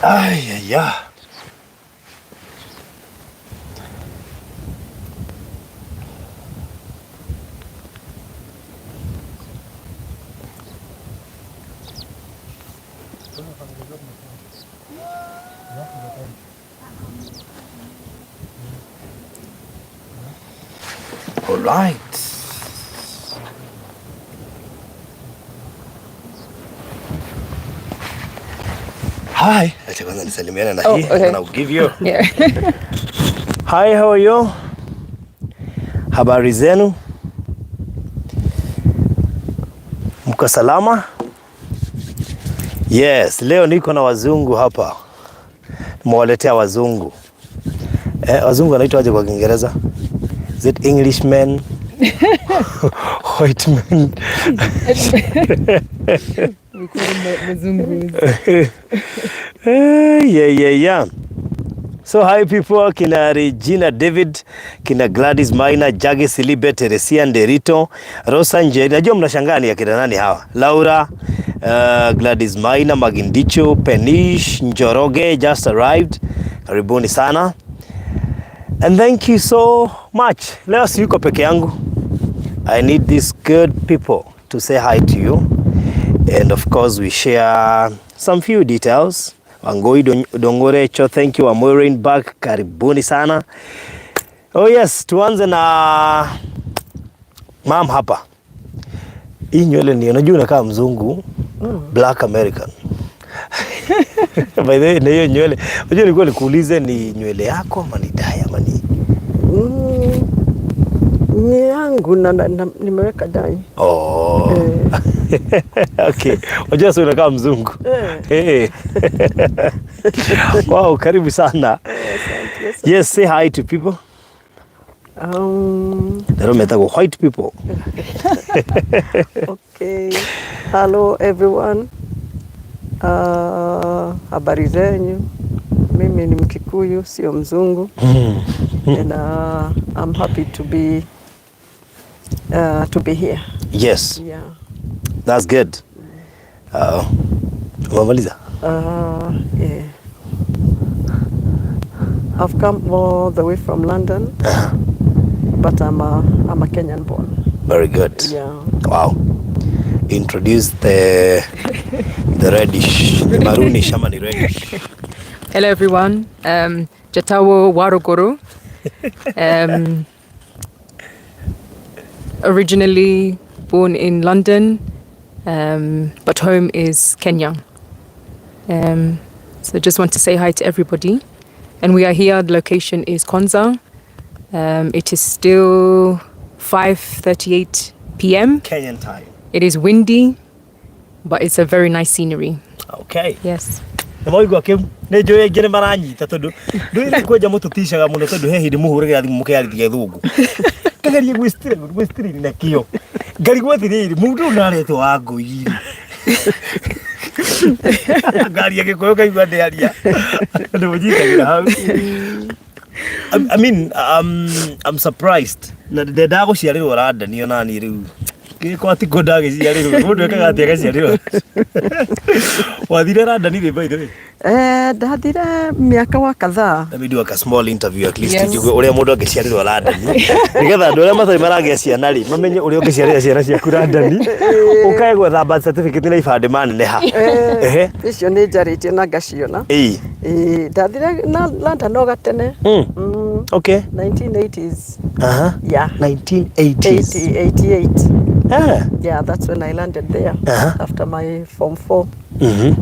Ay, ay, ay. All right. Hi. Acha kwanza nisalimiane na hii. Okay. And I'll give you. Yeah. Hi, how are you? Habari zenu? Mko salama? Yes, leo niko na wazungu hapa. Nimewaletea wazungu. Wazungu wanaitwa aje kwa Kiingereza? Is it Englishmen? White men? We call them wazungu. Yeah. So hi people, kina Regina David, kina Gladys Maina, Jage Silibe, Teresia Nderito, Rosa Njeri. Najua mnashangaa ni akina nani hawa? Laura, Gladys Maina, Magindicho, Penish, Njoroge just arrived. Karibuni sana. And thank you so much. Leo siyuko peke yangu. I need these good people to say hi to you. And of course we share some few details. Wangoi Dongorecho, thank you. I'm wearing back. Karibuni sana. Oh yes, tuanze na mom hapa. Hii nywele ni unajua unakaa mzungu, Black American. By the way, na hiyo nywele, unajua nilikuwa nikuulize ni nywele yako ama ni dye ama ni ni yangu na nimeweka dye. Oh. Okay. Unajua sio unakaa mzungu. Hey. Wow, karibu sana. Yes, say hi to people. Darometa go white people. Okay. Hello everyone. Habari zenyu. Mimi ni Mkikuyu, sio mzungu. And I'm happy to be here. Yes. Yeah. That's good. Umemaliza? Yeah. I've come all the way from London, but I'm a Kenyan born. Very good. Yeah. Wow. Introduce the reddish, the maroonish ama ni reddish. Hello everyone. Jatawo Warogoro. Originally born in London, but home is Kenya. So just want to say hi to everybody. And we are here, the location is Konza. It is still 5:38 p.m. Kenyan time. It is windy, but it's a very nice scenery. Okay. Yes. Namoigwa kim nejoye ngire maranyita tondu ndwire kwenja mututishaga muno tondu he hindi muhurire thimu mukiarithia thungu kagerie gwistiri na kio ngari gwathiriri mundu naretwo wa ngui ngari agikoyo kaigwa ndiaria ndu mujitagira hau. I mean, I'm surprised na ndenda guciarirwo London ni onani riu kiko ati kodage ciarirwo mundu ekaga ati agaciarirwo wathire London ni by the way. Ndathire miaka wa kadhaa. Let me do a small interview at least. Yes. Njuge uria mundu angiciarirwo London. Nigetha andu aria mathari maragia ciana ri mamenye uria ungiciarira ciana ciaku London. Ukae gwetha birth certificate na ibande maneneha. Icio nĩ njarĩtie na ngaciona. Ndathire na London no gatene. Okay. 1980s. Yeah. 1980s. 88. Yeah, that's when I landed there after my Form 4.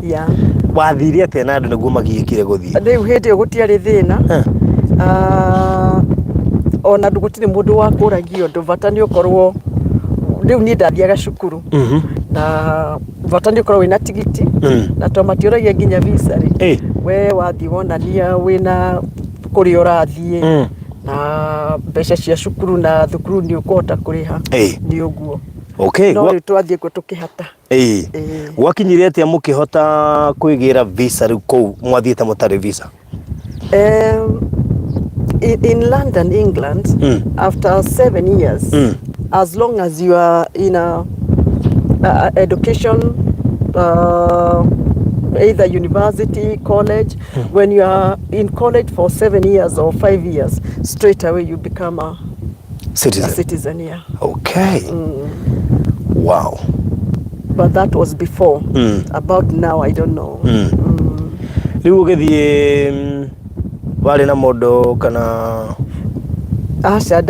Yeah. Wathire atia na andu niguo magiikire guthie? Riu hindi ĩyo gũtiarĩ thĩna. Ona gũtirĩ mũndũ wa kũragio ũndũ bata nĩ ũkorwo riu niĩ ndathiaga cukuru. Na bata nĩ ũkorwo wĩna tigiti na to matiũragia nginya visa rĩ. We wathiĩ wonania wĩna kũrĩa ũrathiĩ na mbeca cia cukuru na thukuru nĩ ũkũhota kũrĩha. Nĩ ũguo. Okay. No twathiĩ kwe tũkĩhata. Gwakinyire atia mũkĩhota kwĩgĩra visa riu kũu mwathiĩte mũtarĩ visa? In London, England, after 7 years, as long as you are in a education either university, college. When you are in college for 7 years or 5 years, straight away you become a citizen, yeah. Okay. Wow. But that was before. About now, I don't know. Riu ugithie wari na modo kana Asha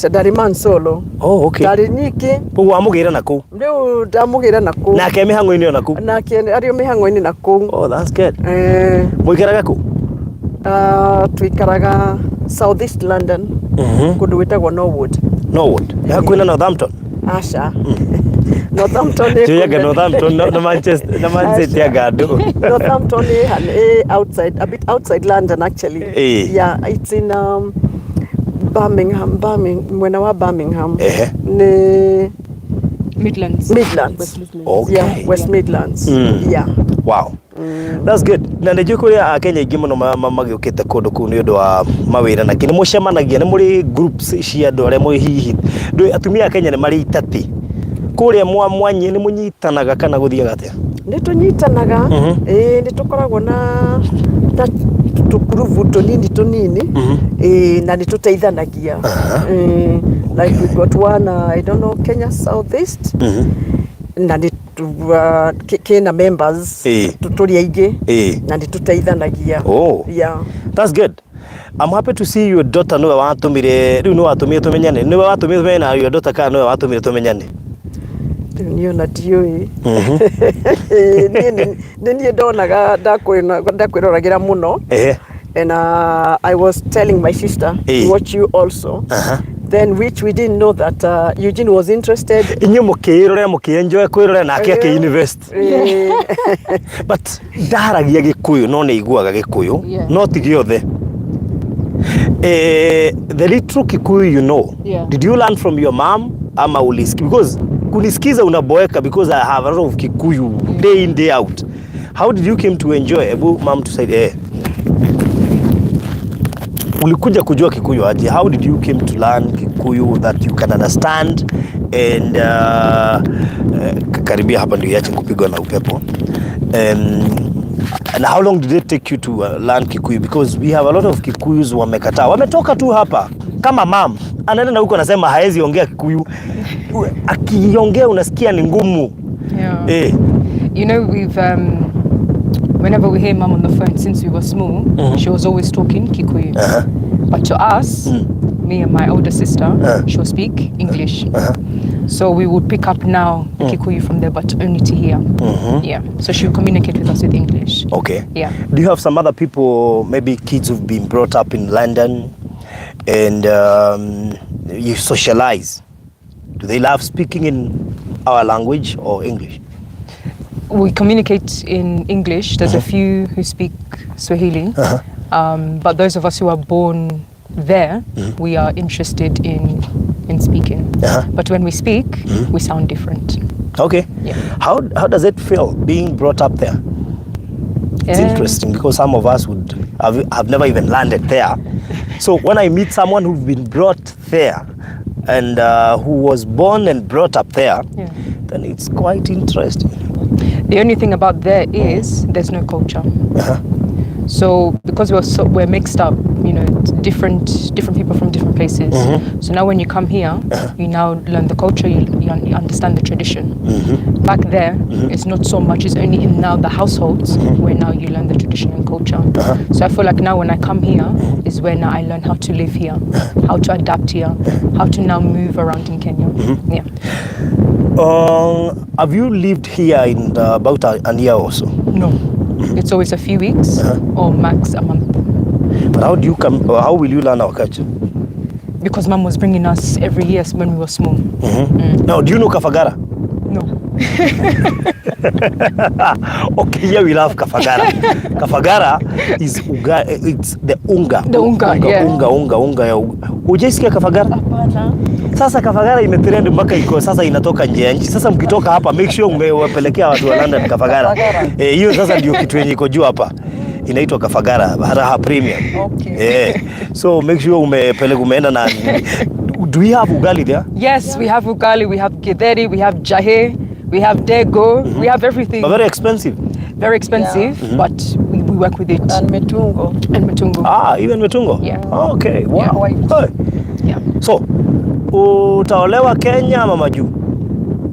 ndari man solo. Oh, okay. Ndari nyiki. Koguo amugira naku. Riu ndamugira naku. Nake mihango-ini o naku. Nake ario mihango-ini naku. Oh, that's good. Muikaraga ku? Tuikaraga South East London. Kundu witagwo Norwood. Norwood. Hakuhĩ na Northampton. Asha. Northampton ni Tuyaga Northampton na Manchester Gado. Northampton outside, a bit outside London actually. Yeah, it's in Birmingham, mwena wa Birmingham. Ni Midlands. Okay. Yeah, West Midlands. Yeah. Wow. That's good. Na nĩnjũĩ kũrĩa Akenya aingĩ mũno magĩũkĩte kũndũ kũu nĩ ũndũ wa mawĩra na nĩ mũcemanagia nĩ mũrĩ groups cia andũ arĩa mwĩ hihi ndũĩ atumia a Kenya nĩ marĩ itatĩ kũrĩa mwanyĩ nĩ mũnyitanaga kana gũthiaga atĩa? Nĩ tũnyitanaga nĩ tũkoragwo na tukuruvu tunini na nĩ tũteithanagia like we got one I don't know Kenya South East na nĩ kina members tũtũri aingĩ na nĩ tũteithanagia. Oh, yeah, that's good. I'm happy to see your daughter niwe watũmire rĩu nĩ watũmire tũmenyane niwe watũmire tũmenyane na your daughter kana niwe watũmire tũmenyane? Niyo na ndiũĩ niĩ ndonaga ndakwĩroragira mũno and I was telling my sister to watch you also. Then which we didn't know that Eugene was interested. Inyo mukirore mukienjoy kwirore nake ake invest. But ndaragia Gikuyu no ne iguaga Gikuyu no ti giothe. The little Kikuyu you know. Did you learn from your mom ama ulisikia? Because kunisikiza unaboeka because I have a lot of Kikuyu day in day out. How did you came to enjoy? Ebu mom to say ulikuja kujua Kikuyu aje? How did you came to learn Kikuyu that you can understand and karibia hapa ndio iache kupigwa na upepo. And how long did it take you to learn Kikuyu? Because we have a lot of Kikuyus wamekataa. Wametoka tu hapa kama mom anaenda huko anasema haezi ongea Kikuyu. Akiongea unasikia ni ngumu. Yeah. You know we've whenever we hear mom on the phone since we were small, she was always talking Kikuyu. But to us, me and my older sister, she will speak English. So we would pick up now Kikuyu from there, but only to hear. Yeah. So she will communicate with us with English. Okay. Yeah. Do you have some other people, maybe kids who've been brought up in London and you socialize? Do they love speaking in our language or English? We communicate in English. There's a few who speak Swahili, but those of us who are born there, we are interested in speaking. But when we speak, we sound different. Okay. Yeah. How does it feel being brought up there? It's interesting because some of us would have never even landed there. So when I meet someone who's been brought there and who was born and brought up there, then it's quite interesting. The only thing about there is there's no culture. So because we're mixed up, you know, different people from different places. So now when you come here, you now learn the culture, you understand the tradition. Back there, it's not so much. It's only in now the households where now you learn the tradition and culture. So I feel like now when I come here is where now I learn how to live here, how to adapt here, how to now move around in Kenya. Yeah. Have you lived here in about a year or so? No. It's always a few weeks or max a month. But how do you come? How will you learn our culture? Because mom was bringing us every year when we were small. Now, do you know Kafagara? No. Okay, here we love Kafagara. Kafagara is it's the unga. The unga, yeah. Unga ya Hujaisikia Kafagara? Hapana. Sasa Kafagara imetrend mpaka iko sasa inatoka nje ya nchi. Sasa mkitoka hapa make sure umewapelekea watu wa London Kafagara. Hiyo sasa ndio kitu yenye iko juu hapa. Inaitwa Kafagara, Raha Premium. Okay. So make sure umeenda na do we have ugali there? Yes, we have ugali, we have githeri, we have jahe, we have dego, we have everything. But very expensive. Very expensive, but we work with it. And Metungo. Even Metungo? Yeah. Oh, okay, wow. Yeah. So, utaolewa Kenya ama Maju?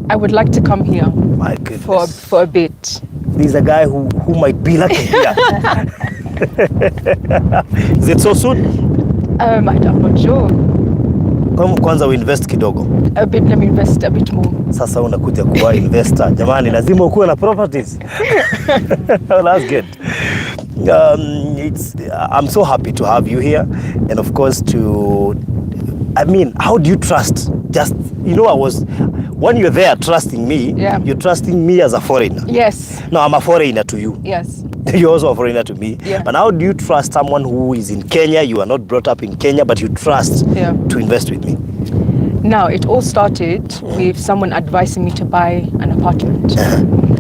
I would like to come here. My goodness. For a bit. There's a guy who might be lucky here. Is it so soon? I'm not sure. Kwanza invest kidogo. A bit, let me invest a bit more. Sasa unakuja kuwa investor. Jamani, lazima ukuwe na properties. Well, that's good. I'm so happy to have you here, and of course how do you trust? Just, when you're there trusting me, you're trusting me as a foreigner. Yes. No, I'm a foreigner to you. Yes. You're also a foreigner to me. Yeah. But how do you trust someone who is in Kenya? You are not brought up in Kenya, but you trust to invest with me. Now, it all started with someone advising me to buy an apartment.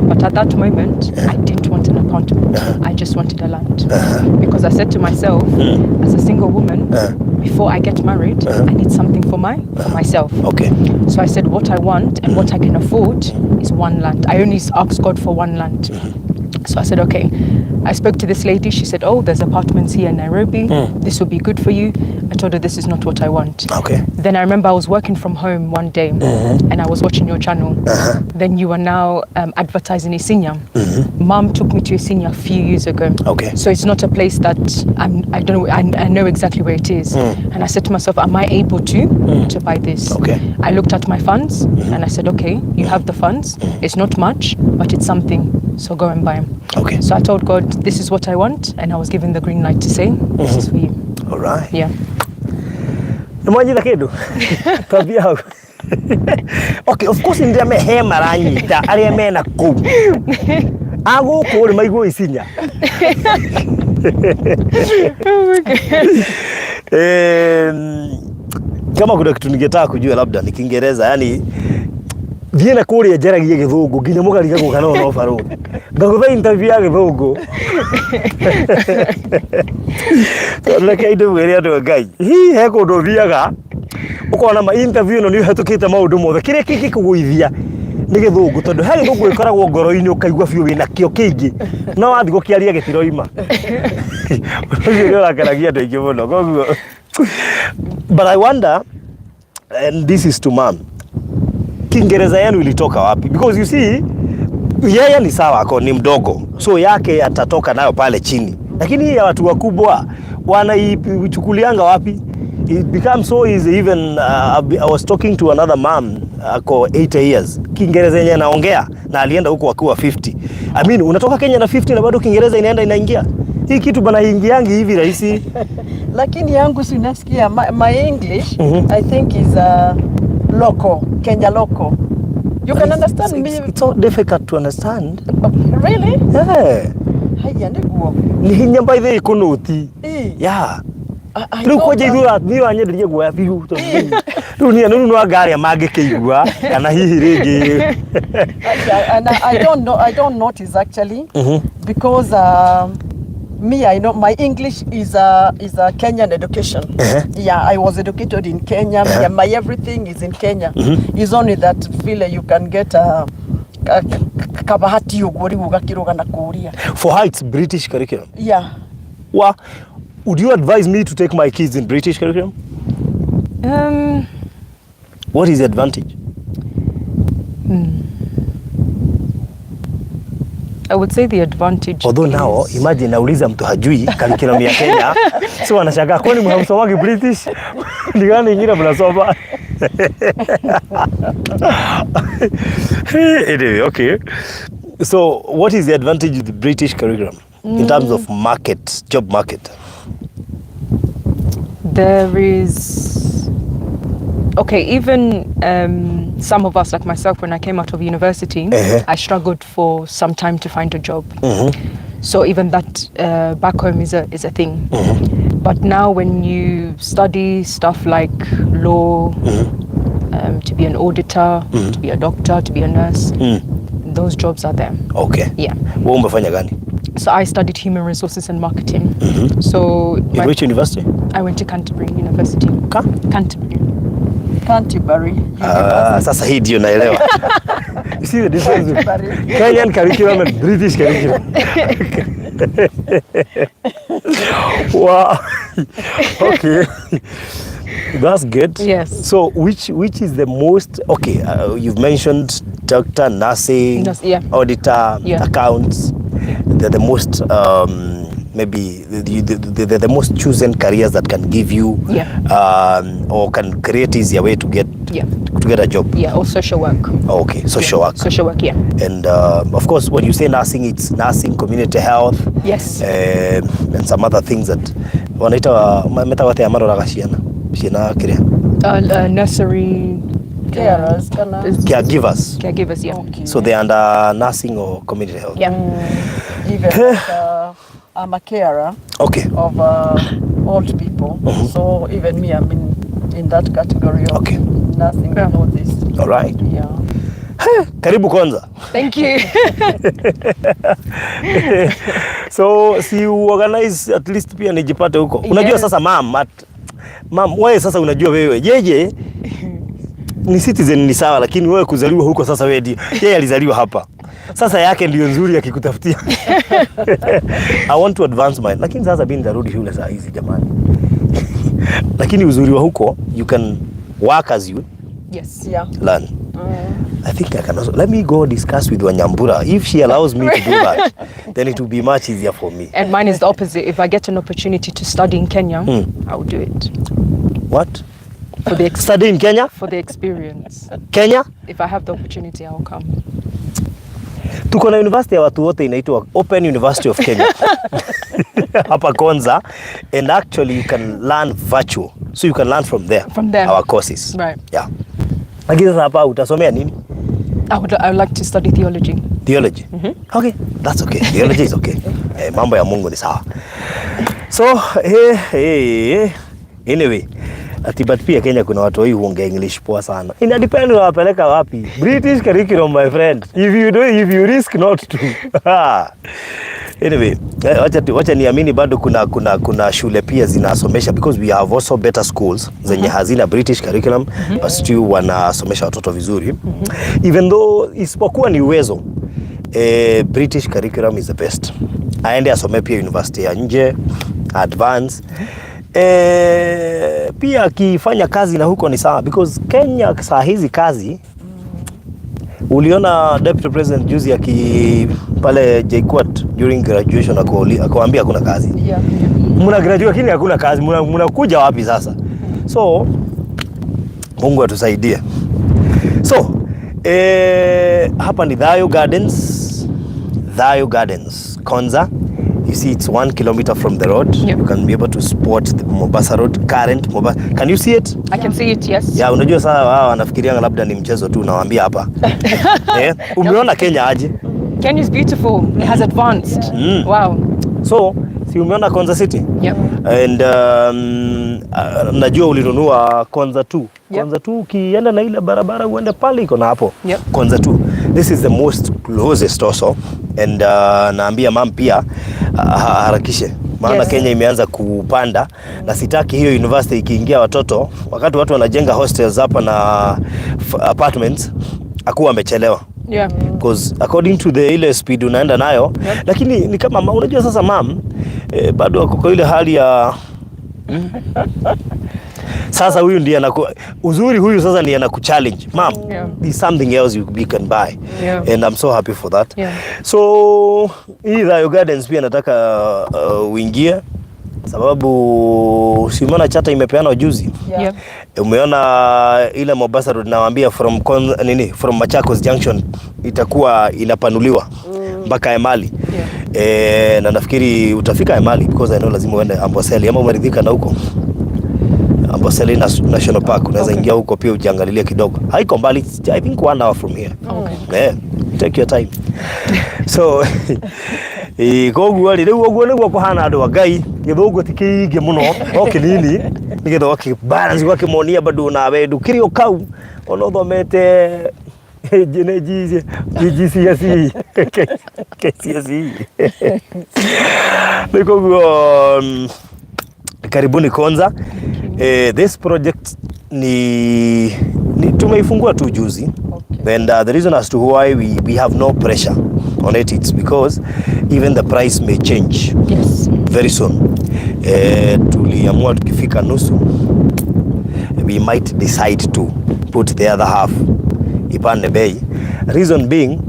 But at that moment, I didn't want an apartment. I just wanted a land. Because I said to myself, as a single woman, before I get married, I need something for myself. Okay. So I said, what I want and what I can afford is one land. I only asked God for one land. So I said, okay. I spoke to this lady. She said, there's apartments here in Nairobi. This will be good for you. I told her this is not what I want. Okay. Then I remember I was working from home one day and I was watching your channel. Then you are now advertising Isinya. Mom took me to Isinya a few years ago. Okay. So it's not a place that I know exactly where it is. And I said to myself, am I able to buy this? Okay. I looked at my funds and I said, okay, you have the funds. It's not much, but it's something. So go and buy them. Okay. So I told God, this is what I want. And I was given the green light to say, this is for you. All right. Yeah. Nimwanyita kindu tabia hau. Okay, of course ndia mehe maranyita aria mena kuu aguku uri maigu Isinya. Kama kuna kitu ningetaka kujua labda ni Kiingereza, yani thiĩ na kũrĩa njaragie Gĩthũngũ nginya mũgariga gũkana no barũ ngagũtha interview ya Gĩthũngũ. Reke ndĩmwĩre andũ Ngai he kũndũ ũthiaga ũkona ma interview ĩno nĩ ũhetũkĩte maũndũ mothe kĩrĩa kĩngĩkũgũithia nĩ Gĩthũngũ tondũ he Gĩthũngũ gĩkoragwo ngoro-inĩ ũkaigua biũ wĩna kĩo kĩingĩ no wathiĩ gũkĩaria gĩtiroima. Ũguo nĩ ũrakaragia andũ aingĩ mũno koguo. But I wonder, and this is to Mom, Kiingereza yenu ilitoka wapi? Because you see, yeye ni sawa ako ni mdogo, so yake atatoka nayo pale chini, lakini ya watu wakubwa wanaichukulianga wapi? It becomes so easy. Even I was talking to another mom ako 80 years, Kiingereza yenye anaongea na alienda huko akiwa 50. I mean, unatoka Kenya na 50 na bado Kiingereza inaingia. Hii kitu bana ingiangi hivi rahisi. Lakini yangu sinasikia my English I think is local, Kenya local. You can understand me. It's so difficult to understand. Really? Yeah. Haya niguo. Ni hinya by the ikunuti. Yeah. Riu kwa jithura ni wanyenderie guoya biu. Riu ni anu no ngari mangikigua kana hihi ringi. I don't notice actually because me, I know my English is a Kenyan education. Yeah, I was educated in Kenya. Yeah, my everything is in Kenya. It's only that feel you can get kabahati yogori ugakiroga na kuria. For her, it's British curriculum. Yeah. Well, would you advise me to take my kids in British curriculum? What is the advantage? I would say the advantage. Although now, imagine nauliza mtu hajui curriculum ya Kenya. So anashangaa kwani mhamsomagi British? Ni gani nyingine mnasoma? Anyway, okay. So what is the advantage of the British curriculum in terms of market, job market? There is, okay, even some of us, like myself, when I came out of university, I struggled for some time to find a job. So even that back home is a thing. But now when you study stuff like law, to be an auditor, to be a doctor, to be a nurse, those jobs are there. Okay. Yeah. Wewe umefanya gani? So I studied human resources and marketing. So in which university? I went to Canterbury University. Canterbury. Canterbury. Sasa hii ndio naelewa. You see the difference between Kenyan curriculum and British curriculum. Wow. Okay. That's good. Yes. So which is the most, okay, you've mentioned doctor, nursing, auditor, accounts. They're the most maybe the most chosen careers that can give you or can create easier way to get a job. Yeah, or social work. Oh, okay, social work. Social work, yeah. And of course, when you say nursing, it's nursing, community health. Yes. And some other things that wanaita metawate amaro rakashiana. Shina kiria. Nursery caregivers. Caregivers, yeah. Okay. So they under nursing or community health. Yeah. Even I'm a carer of old people. So even me, I'm in that category of nursing and all this. All right. Yeah. Karibu kwanza. Thank you. So si organize at least pia nijipate huko. Unajua sasa mom, wewe sasa unajua wewe jeje ni citizen ni sawa, lakini wewe kuzaliwa huko sasa wewe ndio. Yeye alizaliwa hapa. Sasa yake ndio nzuri akikutafutia. I want to advance mine. Lakini sasa mimi nitarudi shule saa hizi jamani. Lakini uzuri wa huko you can work as you learn. I think I can also, let me go discuss with Wanyambura. If she allows me to do that, then it will be much easier for me. And mine is the opposite. If I get an opportunity to study in Kenya, I will do it. What? For the study in Kenya? For the experience. Kenya? If I have the opportunity, I will come. Tuko na university ya watu wote inaitwa Open University of Kenya. Hapa Konza, and actually you can learn virtual. So you can learn from there. From there. Our courses. Right. Yeah. Lakini sasa hapa utasomea nini? I would like to study theology. Theology? Okay, that's okay. Theology is okay. Mambo ya Mungu ni sawa. So, anyway, but pia Kenya kuna watu wengi huongea English poa sana. Ina depend unawapeleka wapi. British curriculum, my friend. If you risk not to. Anyway, wacha niamini bado kuna shule pia zinasomesha, because we have also better schools zenye hazina British curriculum, but still wanasomesha watoto vizuri. Even though isipokuwa ni uwezo, British curriculum is the best. Aende asome pia university ya nje, advance. Pia akifanya kazi na huko ni sawa, because Kenya saa hizi kazi, uliona Deputy President juzi pale JKUAT during graduation akawaambia hakuna kazi. Muna graduate lakini hakuna kazi, mnakuja wapi sasa? So Mungu atusaidie. So hapa ni Thayo Gardens, Konza. You see, it's 1 kilometer from the road. You can be able to spot the Mombasa Road, current Mombasa. Can you see it? I can see it, yes. Yeah, unajua sasa wao wanafikiria labda ni mchezo tu, nawaambia hapa. Umeona Kenya aje? Kenya is beautiful. It has advanced. Wow. So, si umeona Konza City? Yep. And najua ulinunua Konza 2. Konza 2 ukienda na ile barabara uende pale iko na hapo. Konza 2. This is the most closest also. And naambia mam pia harakishe. Maana Kenya imeanza kupanda na sitaki hiyo university ikiingia watoto wakati watu wanajenga hostels hapa na apartments akuwa amechelewa. Yeah. Because according to the ile speed unaenda nayo, lakini ni kama unajua sasa mam bado wako kwa ile hali ya sasa huyu ndiye uzuri huyu sasa ndiye anakuchallenge mom, there's something else you can buy, and I'm so happy for that. So Thayo Gardens pia nataka uingie, sababu simeona chata imepeana juzi. Umeona ile Mombasa Road nawaambia from Machakos Junction itakuwa inapanuliwa mpaka Emali. Na nafikiri utafika Emali because I know lazima uende Amboseli, ama umeridhika na huko Amboseli National Park, unaweza ingia huko pia ujiangalilie kidogo. Haiko mbali, I think 1 hour from here. Take your time. So koguo rĩu ũguo nĩguo kũhana andũ a Ngai, gĩthũngũ ti kĩingĩ mũno o kĩnini nĩgetha gũkĩbalance gũkĩmonia bado na wendu kĩrĩo kau ona ũthomete GCSE koguo karibuni Konza. This project ni tumeifungua tu juzi. And the reason as to why we have no pressure on it, it's because even the price may change. Yes. Very soon. Tuliamua tukifika nusu, we might decide to put the other half ipande bei. Reason being,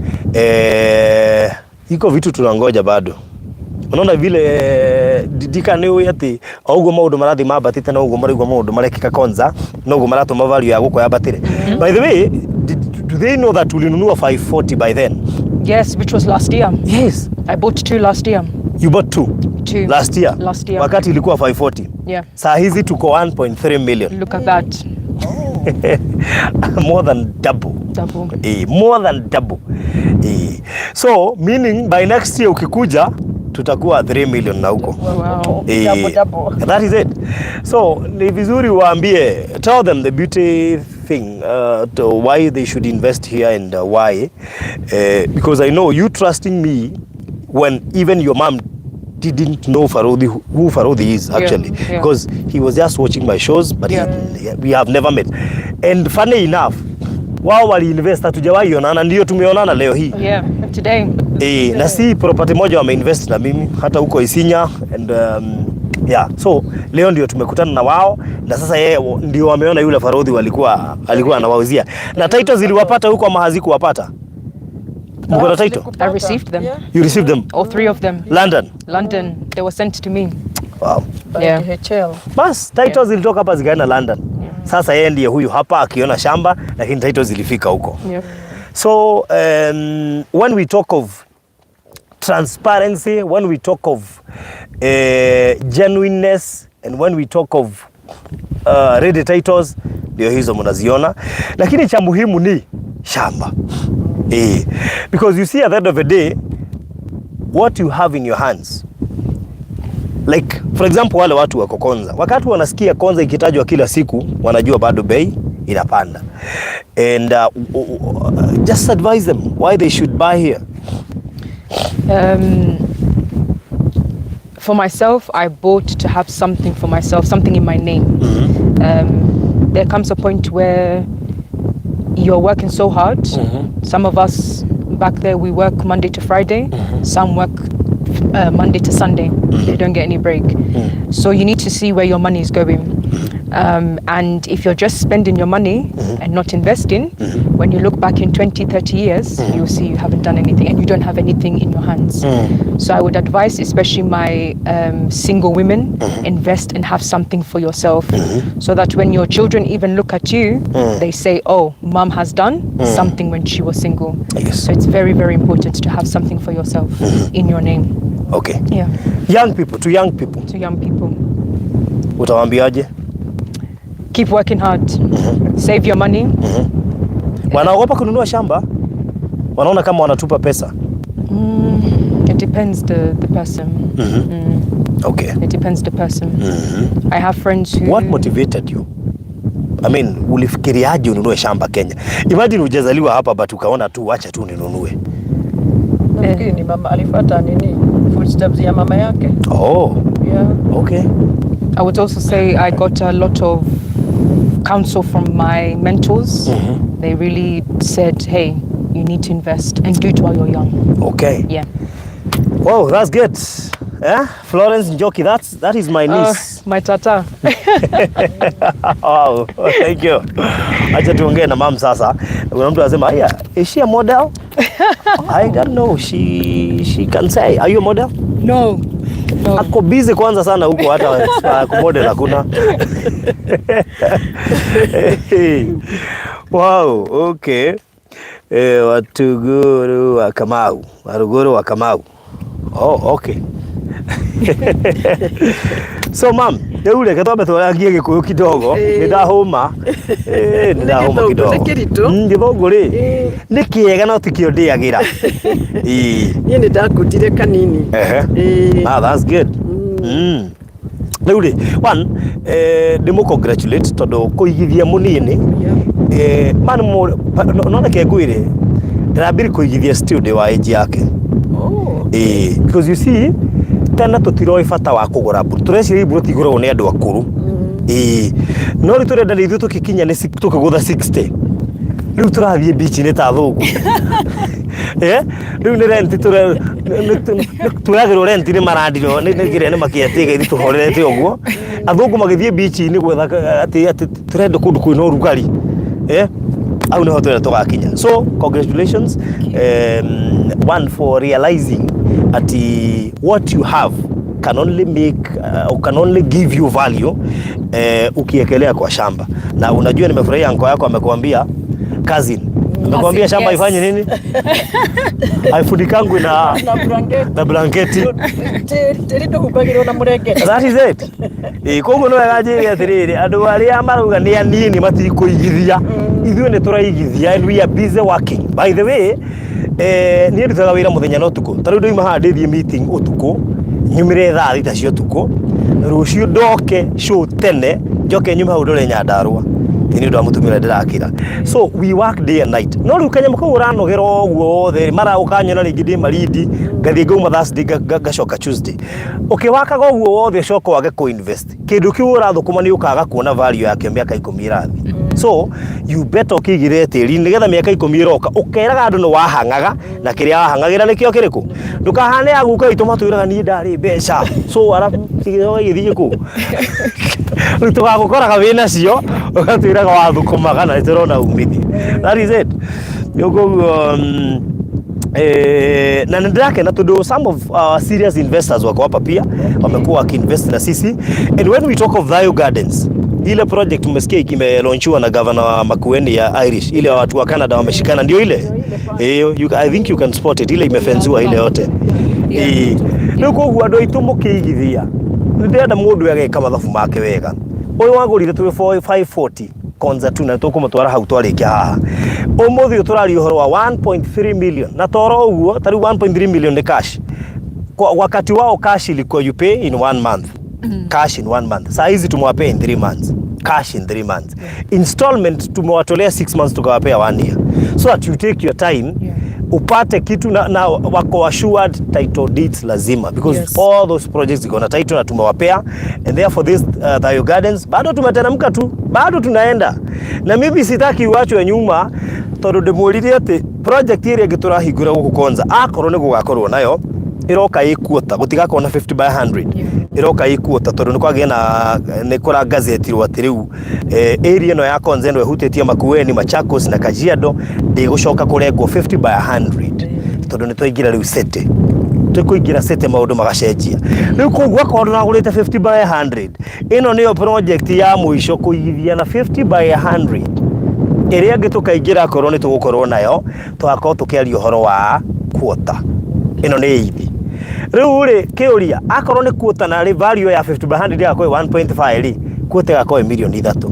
iko vitu tunangoja bado. Unaona vile dikane yati augo maundu marathi mabatite na ugo marigwa maundu marekika konza na ugo maratuma value ya guko yabatire. By the way, do they know that tulinunua 540 by then? Yes, which was last year. Yes. I bought 2 last year. You bought 2? 2. Last year? Last year. Wakati ilikuwa 540? Yeah. Saa hizi tuko 1.3 million. Look at that. More than double. Double. More than double. So, meaning by next year ukikuja, tutakuwa 3 million na huko. Wow. Double. That is it. So, ni vizuri waambie, tell them the beauty thing, why they should invest here and why. Because I know you trusting me when even your mom didn't know who Farodhi is actually. Yeah. Because he was just watching my shows, but we have never met. And funny enough, wao wali invest hatujawahi onana, ndio tumeonana leo hii. Yeah, today. Na si property moja wame invest na mimi hata huko Isinya and so leo ndio tumekutana na wao na sasa yeye ndio wameona yule Farodhi alikuwa anawauzia. Na title ziliwapata huko ama hazikuwapata? Mko na title? I received them. Yeah. You received them? All 3 of them. London. They were sent to me. Wow. Yeah. DHL. Bas, titles zilitoka hapa zikaenda London. Sasa yeye ndiye huyu hapa akiona shamba lakini titles zilifika huko. Yeah. So when we talk of transparency, when we talk of genuineness and when we talk of ready titles, ndio hizo mnaziona, lakini cha muhimu ni shamba. Because you see at the end of the day what you have in your hands. Like for example wale watu wako Konza, wakati wanasikia Konza ikitajwa kila siku wanajua bado bei inapanda. And just advise them why they should buy here. For myself, I bought to have something for myself, something in my name. There comes a point where you're working so hard. Some of us back there, we work Monday to Friday. Some work Monday to Sunday. They don't get any break. So you need to see where your money is going. And if you're just spending your money and not investing, when you look back in 20, 30 years, you'll see you haven't done anything and you don't have anything in your hands. So I would advise, especially my single women, invest and have something for yourself, so that when your children even look at you, they say, oh, mom has done something when she was single. Yes. So it's very, very important to have something for yourself in your name. Okay. Yeah. Young people, to young people. To young people. Utawaambiaje? Keep working hard. Save your money. Wanaogopa kununua shamba? Wanaona kama wanatupa pesa? It depends the person. Okay. It depends the person. I have friends who... What motivated you? I mean, ulifikiriaje ununue shamba Kenya? Imagine hujazaliwa hapa but ukaona tu acha tu ninunue. Nafikiri ni mama alifuata footsteps ya mama yake. Oh. Yeah. Okay. I would also say I got a lot of counsel from my mentors. They really said, hey, you need to invest and do it while you're young. Okay. Yeah. Wow, that's good. Florence Njoki, that is my niece. My tata. Wow, thank you. Acha tuongee na mom sasa. Kuna mtu anasema, is she a model? I don't know. She can say, are you a model? No. Ako busy kwanza sana huko hata kumodel hakuna. Wow, okay. Watuguru wa Kamau. Waruguru wa Kamau. Oh, okay. So mom, yule katobe twarangie Gikuyu kidogo, nindahuma. Nindahuma kidogo. Githungu ri ni kiega no tikio ndiagira. Ni ndakutire kanini. That's good. Rĩu rĩ, one, ndĩmũ congratulate tondũ kũigithia mũnini, nona kengwĩre, ndĩrambire kũigithia still ndĩ wa age yake. Because you see, tena tũtiroĩ bata wa kũgũra mbũri, tũreciria mbũri igũragwo nĩ andũ akũrũ. No rĩu tũrenda ithuĩ tũkikinya nĩ tũkĩgũtha 60. riu turathie beach ni ta thugu riu ni rent turagirwo rent ni marandiro ni gire ni makiatiga ithu tuhorerete uguo athungu magithie beach ni gwetha ati turende kundu kwina urugari au ni hotel tugakinya. So congratulations one for realizing that what you have can only make can only give you value ukiekelea kwa shamba. Na unajua nimefurahia anko yako amekuambia cousin amekwambia shamba ifanye nini? Aifudikangu na blanketi. Terito kukagirwo na murengeti. That is it. Koguo no wegajire atiriri andu aria maruga ni anini matikuigithia. Ithuĩ ni turaigithia and we are busy working. By the way, ni ndutaga wira muthenya no tuko. Tariu ndoima haha ndithie meeting utuko. Nyumire thaa thita cio tuko. Rucio ndoke show tene njoke nyuma hau ndore Nyandarua. Ni ndo amutumira ndirakira. So we work day and night. No riu kanyama ko uranogera oguo the mara ukanyona ringi ndi maridi ngathie ngauma Thursday gacoka Tuesday. Ukiwakaga oguo wothe coka wage ku invest. Kindu kiu urathukuma ni ukaga kuona value yake miaka 10 irathi. So you better ukigire tiri nigetha miaka 10 iroka ukeraga andu no wahangaga na kiria wahangagira nikio kiriku ndukahane aguka ituma twiraga ni ndari mbeca so arabu kigeoga githie ku tugagukora wina cio ugatwiraga wathukumaga na turona umithie. That is it. Yogo na ndakena tondu some of serious investors wako hapa pia wamekuwa wakiinvest na sisi. And when we talk of Thayo Gardens, ile project umesikia kimelaunchiwa na Governor Makueni ya Irish, ile watu wa Canada wameshikana, ndio ile I think you can spot it, ile imefenziwa ile yote nuko guado itumukiigithia ndenda mundu ageka mathabu make wega. Uyu wagurire tu 540 konza tu na tukumutwara hau twarikia haha umuthi turari uhoro wa 1.3 million na toro uguo tari 1.3 million ni cash. Kwa wakati wao cash ilikuwa you pay in 1 month. Cash in 1 month. Saa hizi tumewapea in 3 months. Cash in 3 months. Installment tumewatolea 6 months tukawapea 1 year. So that you take your time upate kitu na wako assured title deeds lazima because all those projects ziko na title na tumewapea. And therefore this Thayo Gardens bado tumeteremka tu, bado tunaenda. Na mimi sitaki uachwe nyuma tondu ndimurire ati project ile giturahingura guku konza akorwo ni gugakorwo nayo iroka ikuota gutigako na 50 by 100 iroka ikuota tondu ni kwagena ni kora gazeti rwati riu area no ya konza ndo ehutetie Makueni, Machakos na Kajiado ndigucoka kurengwo 50 by 100 tondu ni twaingira riu sete tukuingira sete maundu magacenjia riu koguo akorwo nagurite 50 by 100 ino niyo project ya muico kuigithia na 50 by 100 iria ngitukaingira akorwo ni tugukorwo nayo twakorwo tukiaria uhoro wa kuota ino ni ithi riu ri kiuria akorwo ni kuota na ri value ya 50 by 100 ya kwa 1.5 ri kuota ga kwa milioni 3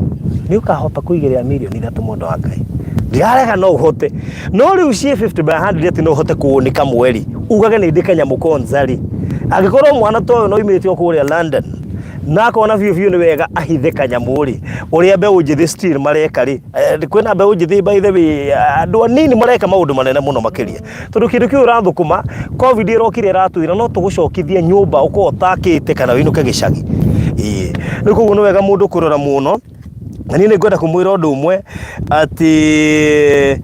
ni ukahota kuigiria milioni 3 mundu wa Ngai ndiarega no uhote no riu cie 50 by 100 ati no uhote kuunika mweri ugage ni ndikanya mukonza ri agikorwo mwana toyo no imitio kuria London na kona view ni wega ahithe kanyamuri uria mbe unjithi still mareka ri kwina mbe unjithi by the way andu anini mareka maundu manene muno makiria tondu kindu kiu rathukuma covid irokire ratwira no tugucokithia nyumba uko utakite kana winuke gicagi nikuo no wega mundu kurora muno na nini ngwenda kumwira undu umwe ati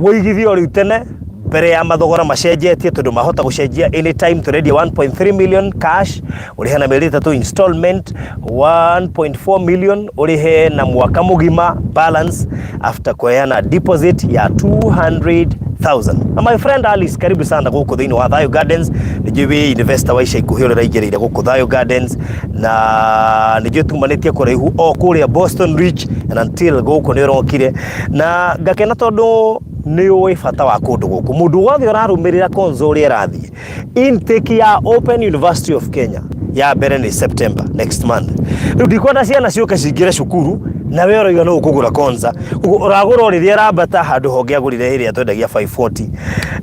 woigithio riu tene mbere ya mathogora macenjetie tondu mahota gucenjia anytime turedia 1.3 million cash urihe na meri 3 installment 1.4 million urihe na mwaka mugima balance after kuheana deposit ya 200,000. Na my friend Alice, karibu sana guku thiini wa Thayo Gardens. Nijiwe investor waisha ikuhio raigereire guku Thayo Gardens na nijiwe tumanitie kuraihu o kuria Boston Ridge and until guku ni rokire na ngakena tondu ni uwi fata wa kundu guku mundu wothe urarumirira konzo uri rathie intake ya Open University of Kenya ya mbere ni September next month. Riu ndikwenda ciana ciuka cingire cukuru na we oroiga no ukugura konza uragura uriria rabata handu honge agurire iria twendagia 540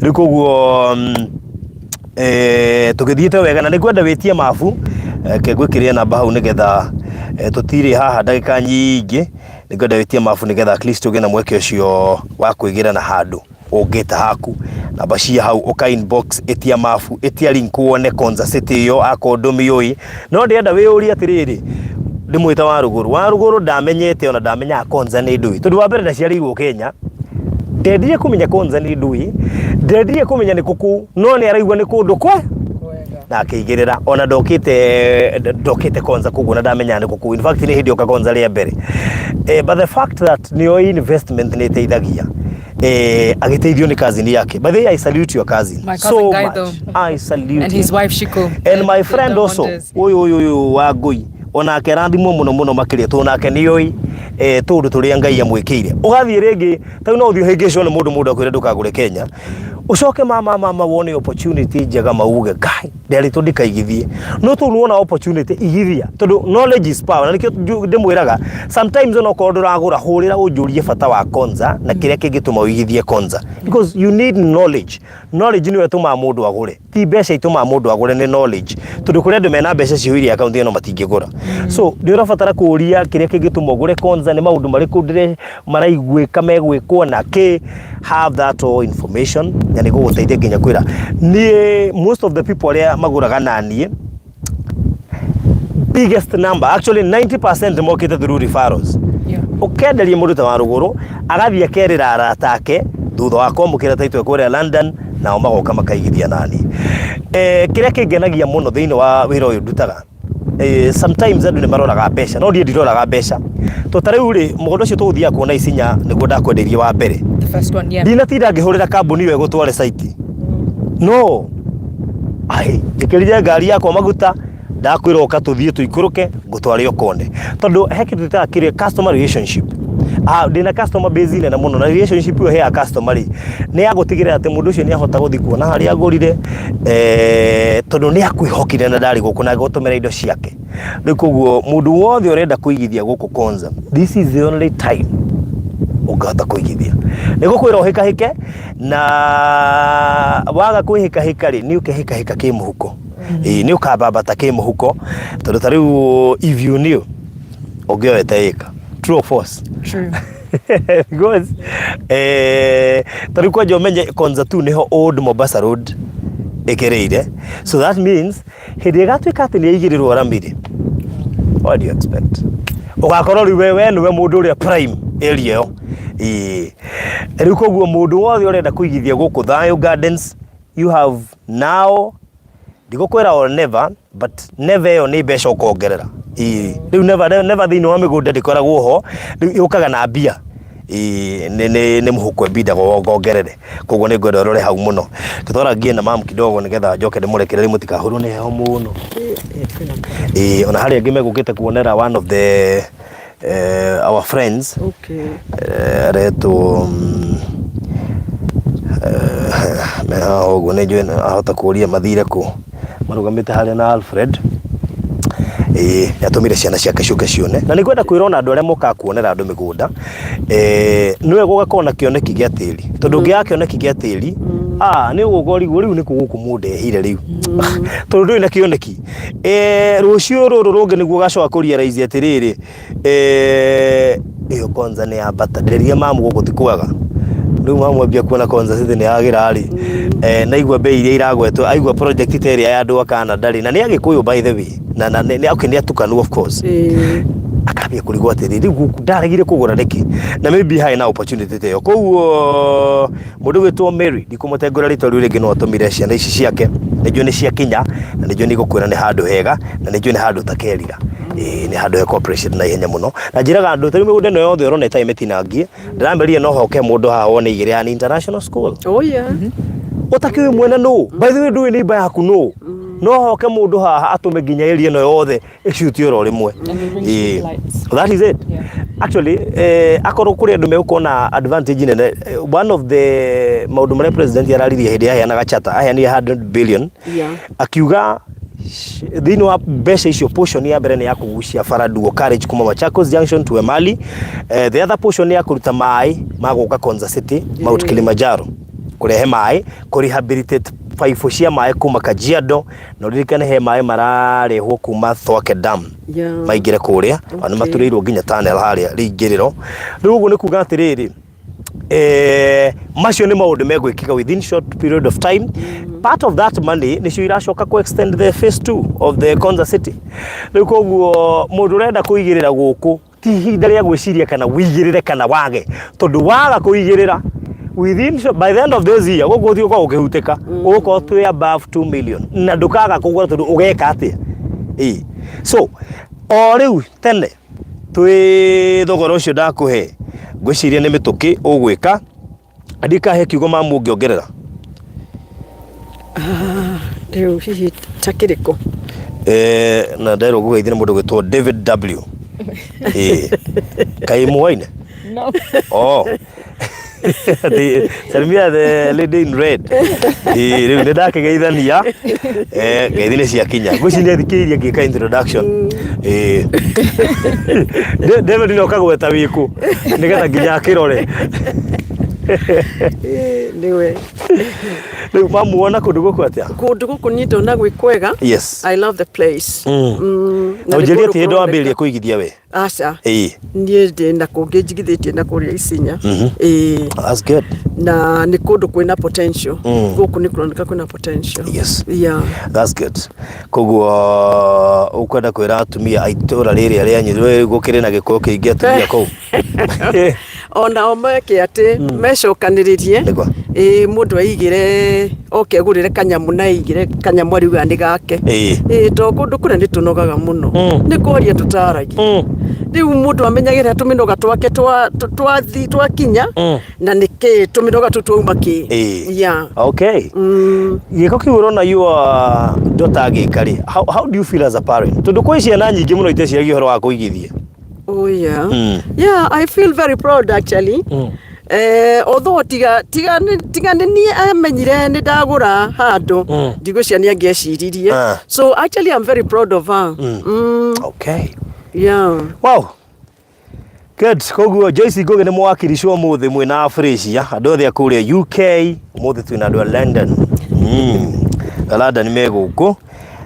riu koguo tugithiite wega na nikwenda witie mafu kegwikiria namba hau nigetha tutiri haha ndagika nyingi nikwenda witie mafu nigetha at least ugena mweke ucio wa kwigira na handu ungita haku na bashia hau uka inbox etia mafu etia link wone konza city yo akondumi yoi no ndienda we uri atiriri ndimwita Waruguru ndamenyete ona ndamenya Konza ni ndui tondu wa mbere ndaciarirwo Kenya ndendire kumenya Konza ni ndui ndendire kumenya ni kuku no ni araigwa ni kundu kwega na akigirira ona ndokite Konza kugu na ndamenya ni kuku in fact ni hindi oka Konza ria mbere but the fact that niyo investment ni teithagia agiteithio ni cousin yake. By the way, I salute your cousin. My cousin so Gaido. Much. I salute and his wife Shiko. And my friend also. Uyu Wangui. Ona kerathimo muno makiria tunake nioi tundu turia Ngai amwikire. Ugathie ringi tau no uthio hingicio ni mundu akwire ndukagure Kenya. Ucoke mama wone opportunity njega mauge kai nderi tundikaigithie no turuona opportunity igithia tondu knowledge is power na nikio ndimwiraga sometimes ona ko nduragura hurira unjurie bata wa Konza na kiria kingituma uigithie Konza because you need knowledge ni wetuma mundu agure ti mbeca ituma mundu agure ni knowledge tondu kuria ndu mena mbeca cihuirie account ino matingigura so ndi urabatara kuria kiria kingituma ugure Konza ni maundu mariku ndire maraigwika megwikwo na ki have that all information yani guguteithia nginya kwira ni most of the people aria maguraga nani biggest number actually 90% mokite through referrals ukenderia mundu ta Waruguru agathia kerira aratake thutha wa kwamukira taitwe kuria London na magoka makaigithia nani kiria kingenagia muno thiini wa wira uyu ndutaga sometimes andu ni maroraga mbeca no ndie ndiroraga mbeca to tareu ri mugondo cio tuthia kuona isinya niguo ndakwenderie wa mbere The first one, yeah. Dina tira ngihurira kambuni yo gutware site no ai ikirije ngari yakwa maguta ndakwira oka tuthie tuikuruke gutware yo konde tondu hekitita kire customer relationship dina customer base ile na muno na relationship yo he customer ni agutigire ati mundu ucio ni ahota guthi kuona hari agurire tondu ni akwihokire na ndari guku na gutumira indo ciake rikuguo mundu wothe urenda kuigithia guku Konza this is the only time ugata kuigithia nigo kwira uhika hike na waga kuhika hikari ni ukihika hika kimuhuko ni ukababata kimuhuko tondu tariu if you knew ogyoetaika true or false True. because tariu kwa jomenye Konza tu niho old Mombasa road ekereire so that means hindi gatwika ati ni igirirwo Ramiri what do you expect ugakorwo wewe niwe mundu uria prime area yo riu koguo mundu wothe urenda kuigithia guku Thayo Gardens you have now ndigukwira or never but never yo ni mbeca ukongerera riu never thini wa migunda ndikoragwo ho yukaga na mbia ni muhuko bida gongerere koguo ni ngwenda rore hau muno kitwara ngie na mam kidogo nigetha njoke ndimurekerere mutikahuru ni heho muno ona hari angi megukite kuonera one of the our friends reto meha oguo ni njui ahota kuria mathire ku marugamite haria na Alfred yatumire ciana ciake ciuke cione na nikwenda kwirona andu aria moka kuonera andu migunda niwe gugakona kioneki gia tiri tondu ngia kioneki gia tiri ni ugori riu ni kuguku mundehire riu tondu ndui na kioneki rucio ruru rungi niguo gacoka kuria raisi atiriri iyo Konza ni ambata ndireria mamu guku tikwega riu mamu ambia kuona Konza city ni yagira ri na igwa bei iria iragwetwo aigwa project area ya andu akana ndari na ni agikuyu by the way na ni okay tukanu of course akabia kurigwa atiri riu ndaragire kugura reki na maybe hai na opportunity teyo koguo mundu wetwo Mary ndikumutengura rito riu ringi no atumire ciana ici ciake nijo ni cia kinya na nijo ni gukwira ni handu hega na nijo ni handu takerira ni handu he cooperation na ihenya muno na njiraga andu tari migunda no yothe urona time tinangie ndiramberia no hoke mundu ha wone igire an international school utakiwe mwena no by the way ndui ni ba yaku no hoke mundu haha atume nginya area no yothe icutio ro rimwe that is it actually akorwo kuri andu megukona advantage nene one of the maundu mare president yararirie hindi ya na gachata aya ni 100 billion akiuga thini wa mbeca icio portion ya mbere ni ya kugucia Faraduo Carriage kuma Machakos Junction to Emali the other portion ni ya kuruta mai magoka Konza City Mount Kilimanjaro kurehe mai ku rehabilitate paipu cia mai kuma Kajiado no ririkane he mai mararehwo kuma Thwake Dam maingire kuria ana maturirwo nginya tunnel haria ringiriro riu uguo ni kuga atiriri macio nĩ maũndũ megwĩkĩka within short period of time. Part of that money nĩcio iracoka ku extend the phase 2 of the Konza City. Rĩu koguo mũndũ ũrenda kũigĩrĩra gũkũ ti ihinda rĩa gwĩciria kana wĩigĩrĩre kana wage, tondũ waga kũigĩrĩra within by the end of this year gũkũ ũthiĩ ũkorwo ũkĩhutĩka, ũgũkorwo twĩ above 2 million na ndũkaga kũgũra tondũ ũgeka atĩa. So o rĩu tene twĩ thogora ũcio ndakũhe ngwĩciria nĩ mĩtũkĩ ũgwĩka ndikahe kiugo mamu ũngĩongerera. Rĩu hihi ta kĩrĩkũ? Na nderwo gũgeithia mũndũ gwĩtwo David W. Kaĩ mũwaine? No. Oh. Salimia the lady in red. Rĩu nĩ ndakĩgeithania. Ngeithi nĩ ciakinya. Ngwĩciria thikĩirie ngĩka introduction. David nĩ okagweta wĩkũ nĩgetha nginya akĩrore. Niwe. Rĩu mamuona kũndũ gũkũ atĩa? Kũndũ gũkũ nĩ ndona gwĩ kwega. Yes. I love the place. Na ũnjĩrie atĩ hĩndĩ wambĩrĩria kũigithia we? Aca. Niĩ ndĩ na kũngĩ njigithĩtie na kũrĩa Isinya. That's good. Na nĩ kũndũ kwĩna potential. Gũkũ nĩ kũroneka kwĩna potential. Yes. Yeah. That's good. Koguo ũkwenda kwĩra atumia aitũra rĩrĩa rĩanyu gũkĩrĩ na gĩkũyũ kĩingĩ atumia kũu? Ona meke atĩ mecokanĩrĩrie mũndũ aigĩre oke agũrĩre kanyamu na aigĩre kanyamu ariuga nĩ gake. To kũndũ kũrĩa nĩ tũnogaga mũno, nĩ kũaria tũtaragia. Rĩu mũndũ amenyagĩra tũmĩnoga twake twakinya na nĩkĩ tũmĩnoga tũu twauma kĩ. Yeah. Okay. Gĩko kĩu ũrona your daughter agĩka-rĩ, how do you feel as a parent? Tondũ kwĩ ciana nyingĩ mũno iteciaragia ũhoro wa kũigithia. Oh yeah. Yeah, I feel very proud actually. Although tiga nĩ amenyire nĩ ndagũra handũ ndigũcia nĩ angĩeciririe. So actually I'm very proud of her. Okay. Yeah. Wow. Good. Koguo Joyce Ngugi nĩ mwakiricwo mũthĩ mwĩna Africia, andũ othe a kũrĩa UK, mũthĩ twĩna andũ a London. London nĩ megũkũ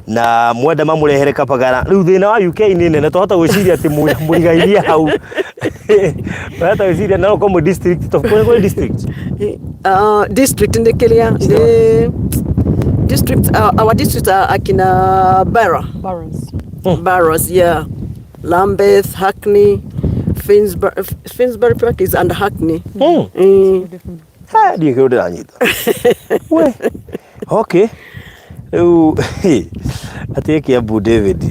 na mwenda mamũrehere Kapagara. Rĩu thĩna wa UK nĩ nene, twahota gwĩciria atĩ mũigainie hau. Twahota gwĩciria no komũ district of kũrĩ district. District nĩ kĩrĩa district, our district akina Barrows, yeah. Lambeth, Hackney, Finsbury Park is under Hackney. Ndiĩ kĩrũ ndĩranyita. We. Okay. Atĩ Kiambu David.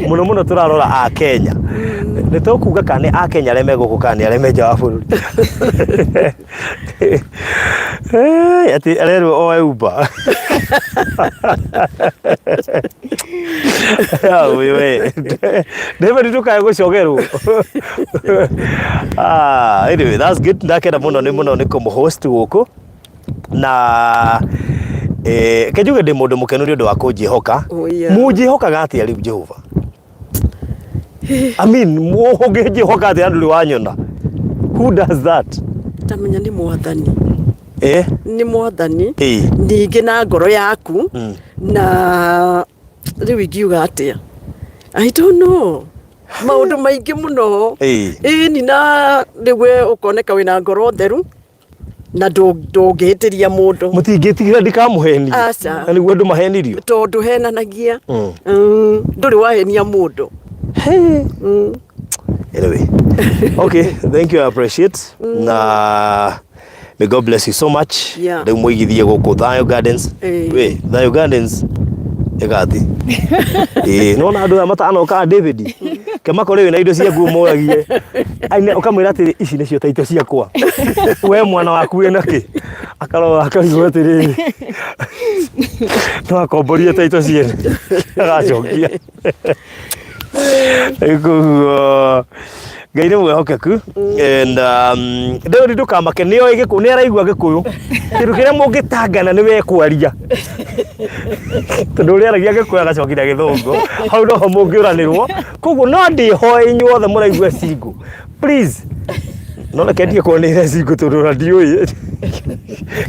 Mũno mũno tũrarora a Kenya. Nĩ tũkuga kana a Kenya arĩa megũkũ kana arĩa me nja wa bũrũri. Atĩ arerwo oe Uber. We. David ndũkae gũcogerwo. Anyway, that's good. Ndakena mũno nĩ kũmũ-host gũkũ. Na kejuge ndĩ mũndũ mũkenu nĩ ũndũ wa kũnjĩhoka. Mũnjĩhokaga atĩa rĩu Jehova? I mean, mũngĩnjĩhoka atĩa ndũrĩ wanyona? Who does that? Tamenya nĩ Mwathani. Nĩ Mwathani. Ningĩ na ngoro yaku na rĩu ingiuga atĩa? I don't know. Maũndũ maingĩ mũno. Ni na rĩu ũkoneka wĩna ngoro theru. Na ndũngĩhĩtĩria mũndũ. Mũtingĩtigĩra ndikamũheni. Aca. Na nĩguo andũ mahenirio. Tondũ henanagia. Ndũrĩ wahenia mũndũ. Anyway. Okay, thank you, I appreciate. Na may God bless you so much. Rĩu mũigithie gũkũ Thayo Gardens. We, Thayo Gardens egati. Nona andũ aya matanoka David. Kemakore wĩna indo cia nguo moragie. Aine ukamwĩra atĩ ici nĩcio taito ciakwa. We mwana waku wĩna kĩ? Akarora akaigua atĩrĩrĩ. No akomborie taito ciene. Agacokia. Ngai nĩ mwĩhokeku. And David ndũkamake nĩoĩ Gĩkũyũ, nĩ araigua Gĩkũyũ. Kĩndũ kĩrĩa mũngĩtangana nĩ we kwaria. Tondũ ũrĩa aragia Gĩkũyũ agacokithia Gĩthũngũ. Hau noho mũngĩũranĩrwo. Koguo no ndĩhoe inyuothe mũraigua Singo. Please. No kendia kwanĩrĩra Singo tondũ na ndiũĩ.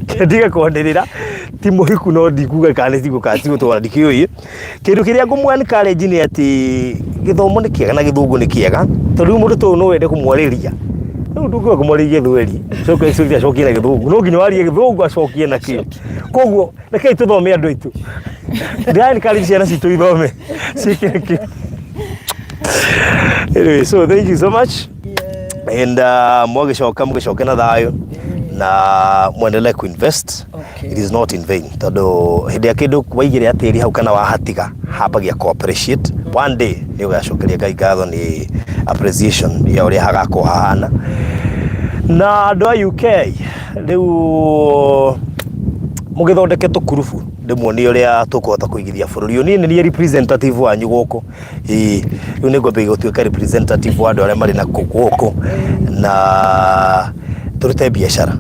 Kendia kwanĩrĩra ti mũhiku no ndikuga kana Singo kana Singo tondũ ndikĩũĩ. Kĩndũ kĩrĩa ngũmũhe encourage nĩ atĩ gĩthomo nĩ kĩega na Gĩthũngũ nĩ kĩega. Tondũ mũndũ tondũ no wende kũmwarĩria. Ndugu kumwari githweri coka icio cia cokie na githungu no nginya wari githungu acokie na ki koguo rekei tuthome andu aitu ndani kali ciana citu ithome cikeki. Anyway, so thank you so much. And mugicoke na thayo na mwendelee kuinvest. It is not in vain tondu hindi ya kindu waigire atiri hau kana wahatiga hambagia cooperate one day ni ugacokeria Ngai ngatho ni appreciation ya uria hagako hahana na andu a UK riu mugithondeke tukurubu ndimwonie uria tukuhota kuigithia bururi oni ni representative wanyu guku riu ni ngombe gutuika representative wa andu aria mari na guku na turute biashara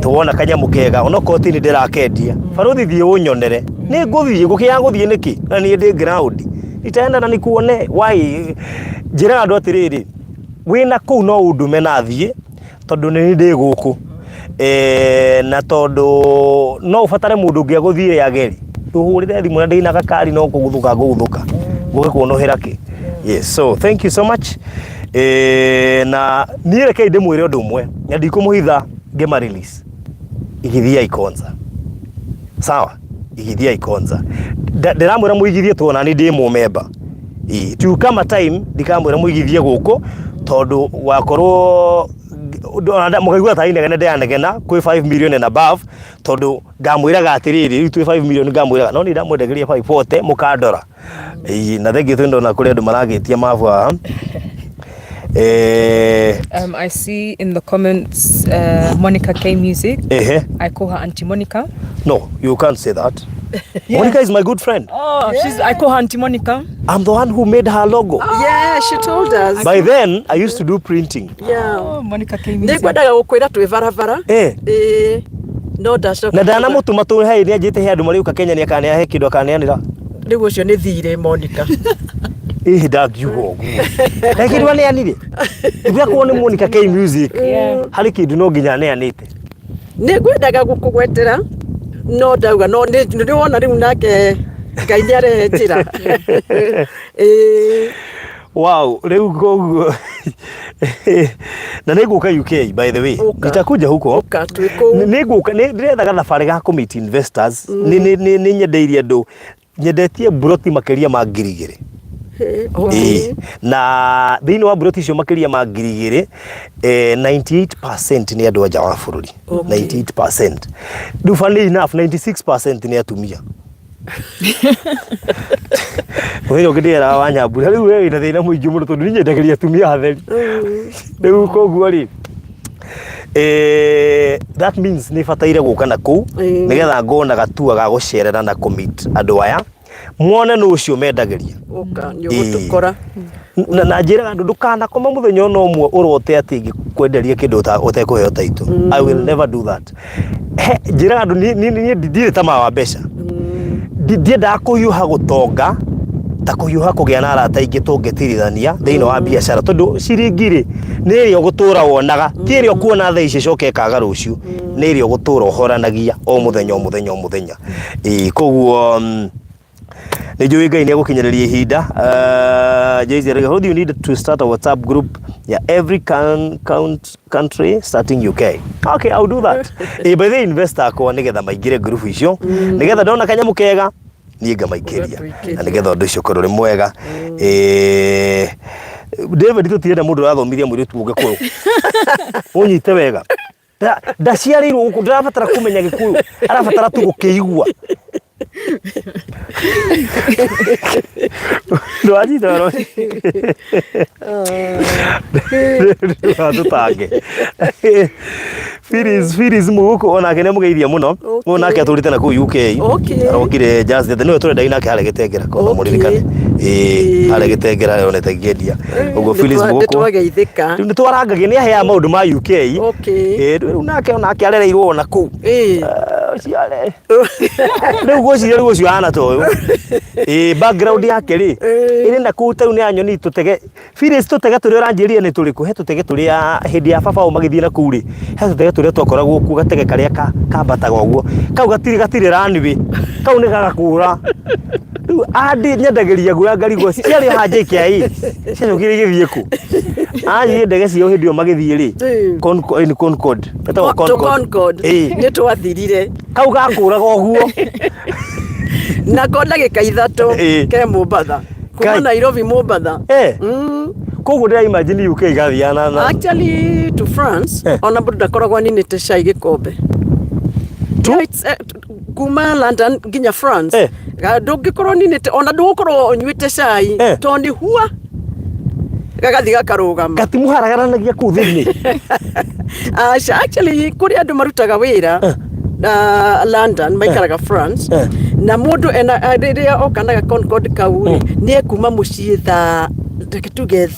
tuwona kanyamu kega ona koti ni ndirakendia baruthi thie unyonere ni nguthie gukia nguthie niki na ni ndi ground itaenda na nikuone why njira andu atiriri wina kuu no undume na thie tondu ni ndi guku na tondu no ufatare mundu ngia guthie ya geri tuhurire thimu na ndina gakari no kuguthuka nguge kuonohera ki. Yes, so thank you so much. Na ni reke ndimwire undu umwe na ndikumuhitha ngema release igithia ikonza sawa igithia ikonza ndiramwira muigithie tuona ni ndi mu member tu kama time ndikamwira muigithie guku tondu wakorwo mukaigua ta inegene ndianegena kwi 5 million and above tondu ngamwiraga atiriri tu 5 million ngamwiraga no ni ndamwendegeria 540 mukandora na thengi tu ndona kuri andu maragitia mavua. I see in the comments Monica K Music. I call her Auntie Monica. No, you can't say that. Yeah. Monica is my good friend. Oh, I call her Auntie Monica. I'm the one who made her logo. Oh. Yeah, she told us. By then, I used to do printing. Yeah. Oh, Monica K Music. Ndikwendaga gukwira twi varavara. No ndacoka. Na ndana mutuma tu hai ni ajite he andu mari uka Kenya ni akane he kindo akaneanira. Riu ucio ni thire Monica. Ndagiuga uguo ekirwa ni anire ibya kuone Monica K Music hari kindu no nginya neanite ni ngwendaga gukugwetera no ndauga no ni wona riu nake Ngai ni arehe njira. Wow, riu koguo na niguka UK by the way nitakuja huko niguka ndirethaga thabari ga meet investors ni nyendeirie andu nyendetie broti makeria ma ngirigire. Na thini wa broti cio makeria ma ngirigire 98% ni andu anja wa bururi 98%. Do funny enough 96% ni atumia. Wewe ngidira wanyambura riu wewe ina thina muingi muno tondu nyendegeria atumia atheri. Riu koguo ri that means ni fataire guka na ku nigetha ngona gatua ga gucerera na commit andu aya muone no ucio mendageria uka nyu gutukora na njira andu ndukana koma muthenya ona umwe urote atingi kwenderia kindu utekuheo taito. I will never do that. Njira andu ni ndire tama wa mbeca ndienda kuyuha gutonga ta kuyuha kugia na arata ingi tungitirithania thiini wa biashara tondu ciringiri nirio gutura wonaga tirio kuona thaa ici coke kaga ruciu nirio gutura uhoranagia o muthenya koguo ni njui Ngai ni gukinyiriria ihinda. How do you need to start a WhatsApp group? Yeah, every country starting UK. Okay, I'll do that. By the investor ko nigetha maingire group icio nigetha ndona kanyamu kega ni ngamaikiria na nigetha undu icio korore mwega. David tutienda mundu rathomithia mwiri tu ugekuru unyite wega ndaciarirwo guku ndirabatara kumenya gikuyu arabatara tu gukiigua ndo ajita ro tutange Firis muguko ona kene mugeithia muno ona ke aturite na ku UK arokire just the no turenda ina ke hale gitengera ko muririkane hale gitengera one tegedia ugo Firis muguko twageithika ndi twarangagie ni ahea maundu ma UK riu nake ona ke arereirwo ona ku ciare riu cio ana toyo background yake ri iri na ku tau ni anyoni tutege Firis tutege turi oranjiria ni turiku he tutege turi hindi ya baba o magithie na kuri he tutege turi twakoragwo ku gatege karia kambataga uguo kau gatiri ranwi kau ni gagakura Riu andi nyendageria guya ngari go ciari hanje kia ciacukire githie ku ayi ndege cio hindi o magithie ri Concord petwa Concord ni twathirire kau gakuraga oguo na konda gikaithatu ke Mombasa kuma Nairobi Mombasa koguo ndira imagine UK gathiana actually to France ona mundu ndakoragwo ninite cai gikombe kuma London nginya France ndungikorwo ninite ona ndugukorwo nyuite cai tondi hua gagathi gakarugama gatimuharagaranagia kuu thini actually kuri andu marutaga wira na London maikaraga France na mundu ena riria okanaga Concord kau ni ekuma mucii tuge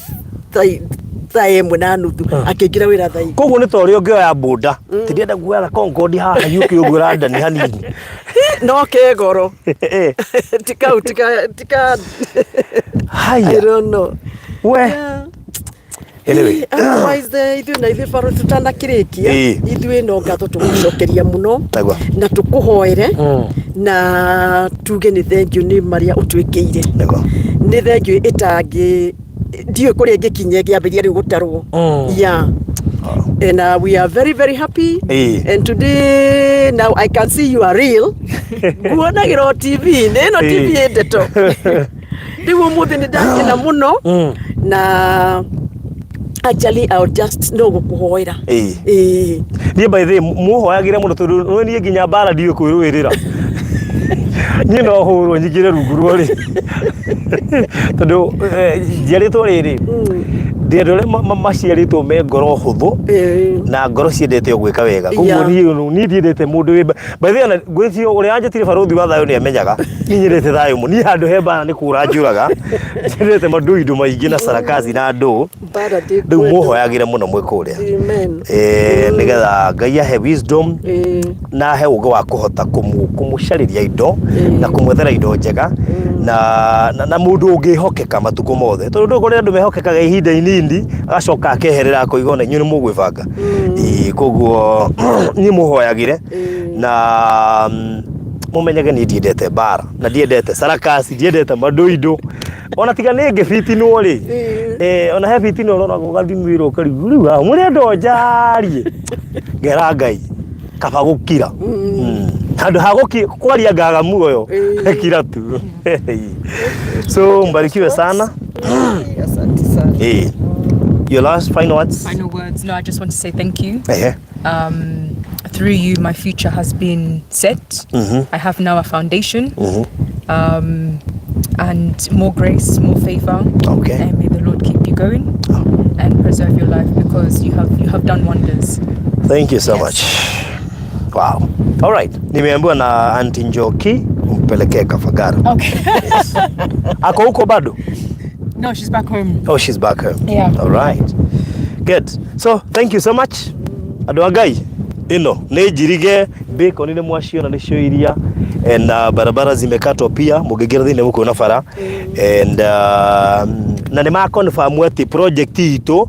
thaa imwe na nuthu akingira wira thaa koguo ni tori ungioya bunda tindienda guoya Concord haha UK uguo London hanini no kegoro tika I don't know anyway otherwise ithuĩ baro tutanakĩrĩkia ithuĩ no ngatho tũgũcokeria mũno na tũkũhoere na tuge nĩ thengiũ nĩ marĩa ũtwĩkĩire nĩ thengiũ ĩtangĩ ndiũ kũrĩa ngĩkinya ngĩambĩrĩria rĩu gũtarwo and we are very very happy and today now I can see you are real nguonagĩra TV nĩno TV ndeto rĩu ũmũthĩ nĩ ndakena mũno na actually I'll just no gukuhoera ni by the muhoyagire muno tondu ni nginya bara ndiyo kwirwirira ni no hurwo nyigire rungu rwori tondu jiaritwo riri ndire maciaritwo me ngoro huthu na ngoro ciendete gwika wega koguo ni ndiendete mundu by the way ngwicio uri anjitire baruthi wa thayo ni amenyaga ni nyirete thayo mu ni handu heba ni kura njuraga ndete manduindo maingi na sarakazi na andu riu muhoyagire muno mwikuria nigetha Ngai ahe wisdom na ahe ugo wa kuhota kumucariria indo na kumwethera indo njega na mundu ungihokeka matuko mothe tondu kuri andu mehokekaga ihinda inindi agacoka akeherera koigona inyu ni mugwibanga koguo ni muhoyagire na mumenyage ni ndiendete bara na ndiendete sarakasi ndiendete manduindo ona tiga ni ngifitino ri ona he fitino urona gugathimwiro karigu riu ha muri ndonjarie ngera Ngai kaba gukira handu ha kwaria ngaga muoyo kira tu so mbarikiwe sana asante sana your last final words no I just want to say thank you through you my future has been set I have now a foundation and more grace, more favor. Okay. And may the Lord keep you going and preserve your life because you have done wonders. Thank you so much. Wow. All right. Nimeambiwa na Auntie Njoki umpelekee Kafagara. Okay. Yes. Ako huko bado? No, she's back home. Oh, she's back home. Yeah. All right. Good. So, thank you so much. Aduagai. Ino, nejirige beko nile mwashio na nisho iria and barabara zimekatwa pia mugegera thine muko na fara and na ni ma confirm ati project ito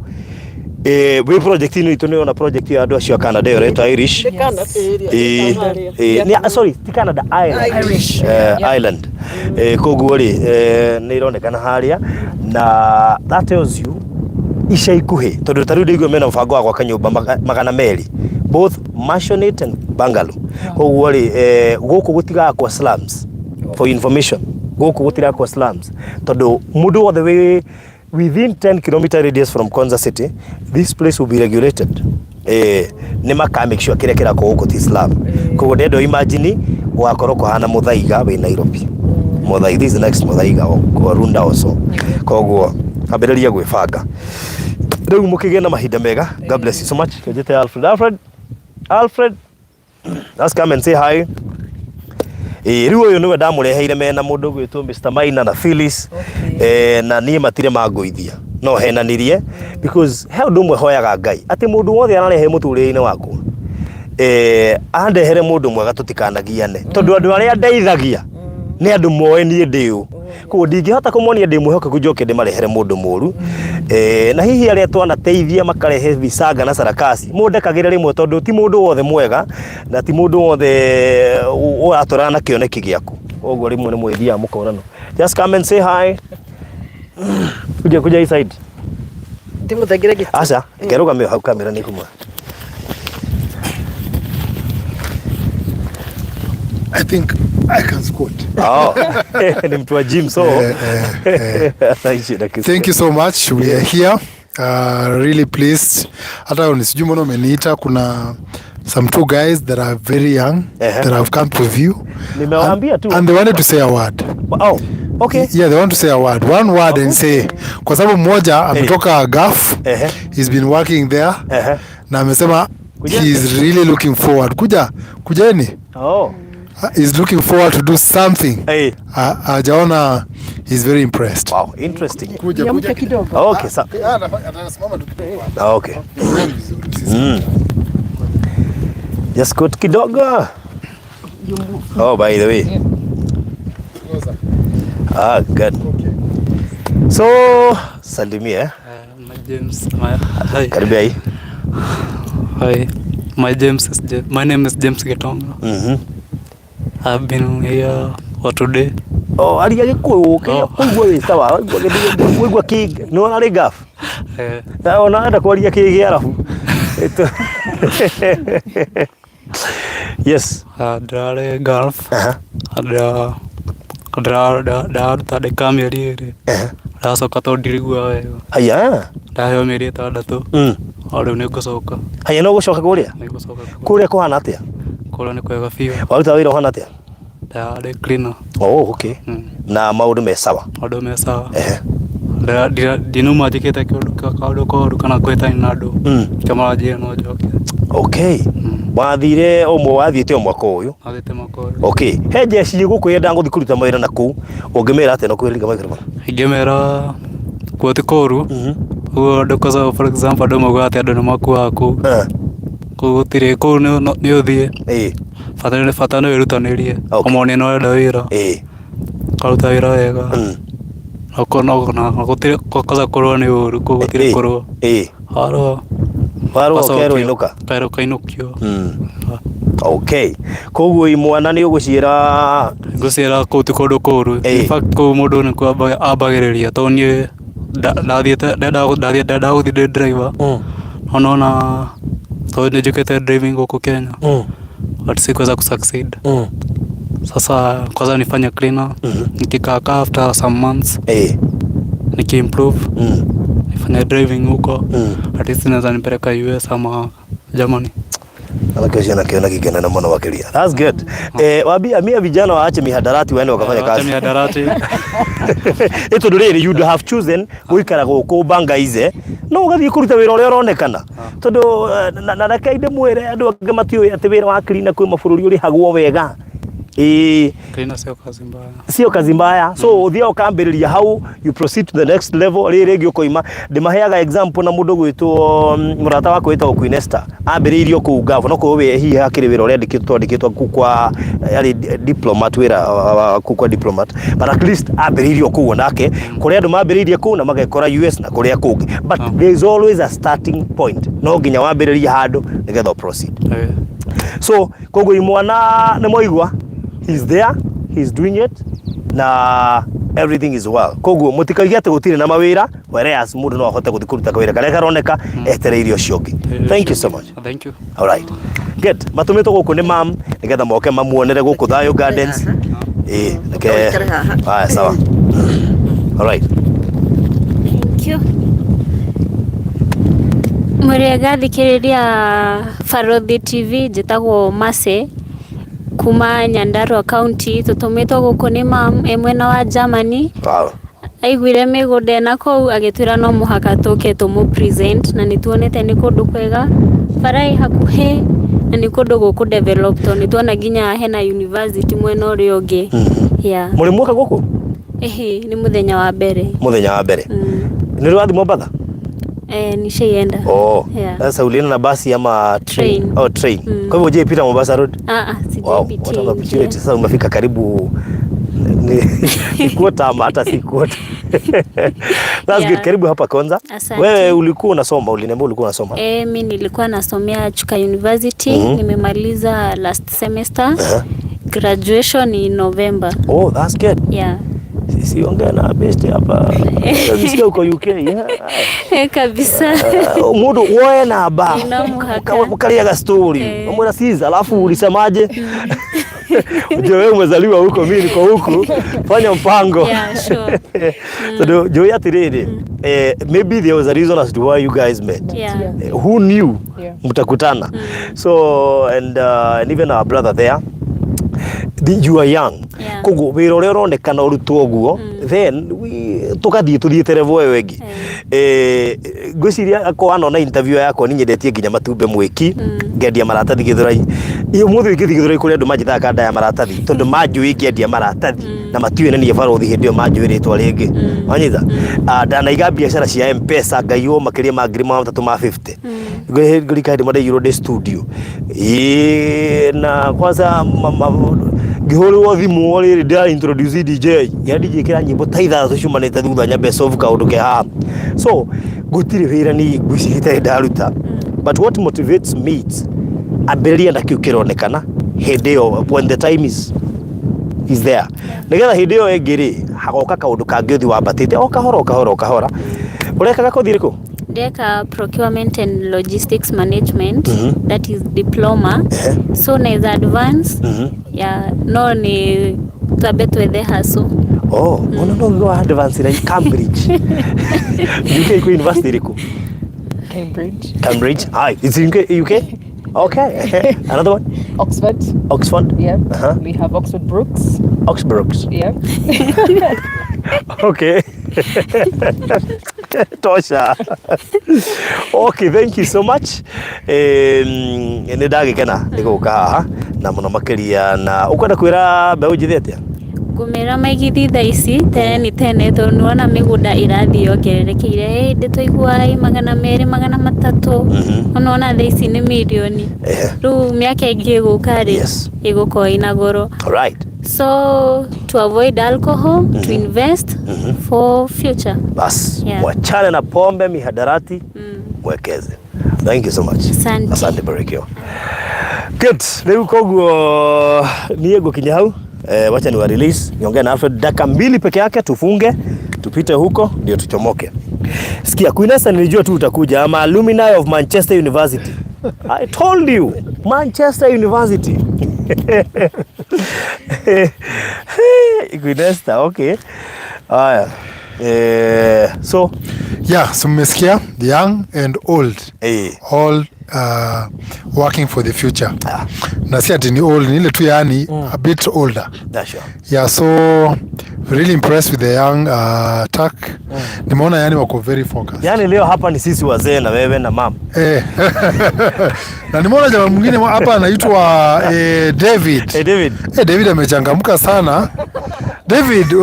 we project ino ito ni project ya andu acio Canada yoretwa Irish ni sorry ti Canada Irish Island koguo ri ni ironekana haria na that tells you isha ikuhe tondu tariu ndigwe mena mfango wa gwaka nyumba magana meri both Maisonette and bungalow koguo ri guku gutiga kwa slums for information guku gutiga kwa slums tondu mundu all the way within 10 km radius from Konza City this place will be regulated ni maka make sure kire kira ko ti slum koguo ndendo imagine wakorwo kuhana muthaiga we Nairobi muthaiga this next muthaiga ko Runda also koguo ambiriria gwibanga riu mukigena na mahinda mega. God bless you so much. Kajete Alfred let's come and say hi. Riu uyu niwe ndamureheire mena mundu gwitwo Mr. Maina na Phyllis na nie matire manguithia no henanirie because he undu mwe hoyaga Ngai ati mundu wothe ararehe muturire-ini waku andehere mundu mwega tutikanagiane tondu andu aria ndeithagia ni andu moe nie ndiu ko ndingihota kumonia ndi mwihoke kujoke ndi marehere mundu muru na hihi aria twanateithia makarehe visanga na sarakasi mundekagire rimwe tondu ti mundu wothe mwega na ti mundu wothe uratorana na kioneki giaku Ogo rimwe ni mwithia mukorano. Just come and say hi. Kuja hii side. Ndimu thagire gitu. Asa, ngeruga mimi hau kamera ni kumwa. I think I can squat. Oh, ni mtu wa gym so. Thank you so much. We are here. Really pleased. Hata unisijui mbona umeniita, kuna some two guys that are very young that have come to view. Nimewaambia tu. And they wanted to say a word. Oh, okay. Yeah, they want to say a word. One word and say. Kwa sababu mmoja ametoka Gulf. He's been working there. Na amesema he's really looking forward. Kujeni. Oh. He's looking forward to do something. Hajaona, he's very impressed. Wow, interesting. Kuja kidogo. Okay, sawa. Okay. Just got kidogo. Oh, by the way. Good. So, salimia. My James. Hi. Karibia hii. Hi. My name is James Getonga. I've been here for today. Oh, ali yako kuigwa wewe sawa. Kuigwa kig. No ari gaf. Na ona kwa ali kig alafu. Yes. Drare Gulf. Da kamera ire. Da soka to dirigwa wewe. Aya. Da yo meri tandatu. Aro ne gucoka. Aya no gucoka kuria. Ne gucoka. Kuria kuhana atia? Kuria ni kwega fiu. Waruta wira uhana atia? Da cleaner. Oh, okay. Na maundu me sawa. Maundu me sawa. Da dinu majiketa kaundu ko kana kweta inado. Kama je no joke. Okay. Wathire omwe wathiite omwaka uyu. Athite mwaka uyu. Okay. He jeshi gukwenda nguthi kuruta mawira naku. Ungimera ate no kwiringa microphone. Ingimera kwoti koru. Ugo ndokoza for example ando mogate ando maku aku. Kugutire ko ni uthie. Fatana wirutanirie. Omone no enda wira. Karuta wira wega. Okona gutire koza korwo ni uru kugutire korwo. Haro. Waro kero inuka. Pero kainukio. Okay. Koguo imwana ni ugucira kuti kodo koru. In fact ko mundu ni kwa abagiriria to nie dathiete dada uthi driver. Onona to ni jukete driving huko Kenya. But sikuweza kusucceed. Sasa kwanza nifanya cleaner. Nikikaa after some months. Nikiimprove. Nifanya driving huko. At least naweza nipeleka US ama Germany. Kiona kigena na mwana wakilia. That's good. Waambia vijana waache mihadarati waende wakafanya kazi. Waache mihadarati. Ito nduriri you have chosen guikara guku banga ize no ugathie kuruta wira uria uronekana tondu na kaide mwere andu angi matio ati wira wa cleaner kwi mabururi uri hagwo wega. Cleaner sio kazi mbaya. Sio kazi mbaya. So uthia ukambiriria hau you proceed to the next level. Riri ngi ukoima ndimaheaga example na mundu gwitwo murata wako witwo Queen Esther ambiriirio ku Gulf no ko we hihi hakiri wira uria ndikitwo kwa yari diplomat wira kwa diplomat but at least ambiriirio ku nake kuria andu mambiriirie ku na magekora US na kuria kungi but there is always a starting point no nginya wambiriria handu nigetha proceed. So koguo imwana ni moigwa he's there, he's doing it, na everything is well. Koguo mutikaigia ati gutire na mawira, whereas mundu no ahote guthikuruta kawira karia karoneka etereirio ciongi. Thank you so much. Thank you. All right. Good. Matumito guku ni mam, nigetha moke mamuonere guku Thayo Gardens. Okay. Sawa. All right. Thank you. Murega thikiriria Farodhi TV jitagwo Mase kuma Nyandarua County tutumitwo guku ni mam emwena wa Germany. Wow. Aiguire migunda na kou agitwira no muhaka tuke tumu present na nituonete ni kundu kwega farai hakuhe na ni kundu guku develop to nituona ginya hena university mwena uri ungi. Yeah. Muri muka guku? Ni muthenya wa mbere. Muthenya wa mbere. Ni rwathi Mombasa? Nishaienda. Oh. Sasa ulienda na basi ama train? Oh, train. Kwa hivyo je pita Mombasa Road? Sijapita. What an opportunity. Sasa umefika karibu ni kuota ama hata si kuota. That's good. Karibu hapa Konza. Wewe ulikuwa unasoma, uliniambia ulikuwa unasoma? Mimi nilikuwa nasomea Chuka University, nimemaliza last semester. Graduation in November. Oh, that's good. Yeah. Sisi ongea na best hapa. Nisikia uko UK. Kabisa. Mudu woe na aba. Kama mkaliaga story. Mbona siza alafu ulisemaje? Unajua wewe umezaliwa huko, mimi niko huku. Fanya mpango. Yeah, sure. So Joy atiriri. Maybe there was a reason as to why you guys met. Yeah. Who knew mtakutana? So and even our brother there, you are young. Yeah. Kogo wiro rero onekana urutwo guo then tukathie tuthiete revo wengi. Ngwiciria ko anona interview yako ni nyendetie nginya matumbe mwiki ngendia maratathi Githurai. Iyo muthe ngithi Githurai kuri andu majithaga kanda ya maratathi tondu manjui ngendia maratathi na matiwe nĩ barothi hindi yo manjui ritwa ringi wanyitha ndanaiga biacara cia M-Pesa ngaiywo makiria ma ngiri 350 ngurikaidi made euro de studio na kwanza ngihurwo thimu riri ndia introduce DJ ya DJ kira nyimbo taitha tucumanite thutha nyambe solve kaundu ke ha so gutiri wira ni ngwicirite ndaruta but what motivates me ambĩrĩria na kiu kironekana hindi yo when the time is there nigetha hindi yo engiri hagoka kaundu kangi uthi wambatite o kahora urekaga kothi riku Deka procurement and logistics management, that is diploma. So neza advance. Yeah, no ni tabetu the hustle. Oh, no advance in Cambridge. UK University riku. Cambridge. Hi, it's in UK. Okay. Another one? Oxford? Yeah. We have Oxford Brookes. Yeah. Okay. Tosha. Okay, thank you so much. Nĩ ndagĩkena nĩ gũka haha na mũno makĩria na ukwenda kwĩra mbeũ njĩthĩ atĩa? Ngũmĩra maigithi thaa ici tene tondũ nĩwona mĩgũnda ĩrathiĩ yongererekeire hĩndĩ twaigua 200 300 ona thaa ici nĩ mirioni rĩu mĩaka ĩngĩ ĩgũka rĩ ĩgũkorwo ĩna goro. Alright. So to avoid alcohol, to invest for future. Bas, wachane na pombe, mihadarati, mwekeze. Thank you so much. Asante barikio. Good. Leo koguo niye gukinya hau. Wacha ni wa release. Niongea na Alfred dakika 2 peke yake tufunge. Tupite huko ndio tuchomoke. Sikia, Queenessa nilijua tu utakuja. I'm alumni of Manchester University. I told you. Manchester University. Queenessa, okay. So yeah, so mmesikia young and old. All working for the future. Na si ati ni old, ni ile tu yani a bit older. That's sure. Yeah, so really impressed with the young Tuck. Nimeona yani wako very focused. Yani leo hapa ni sisi wazee na wewe na mama. Na nimeona jamaa mwingine hapa anaitwa David. David amechangamka sana. David,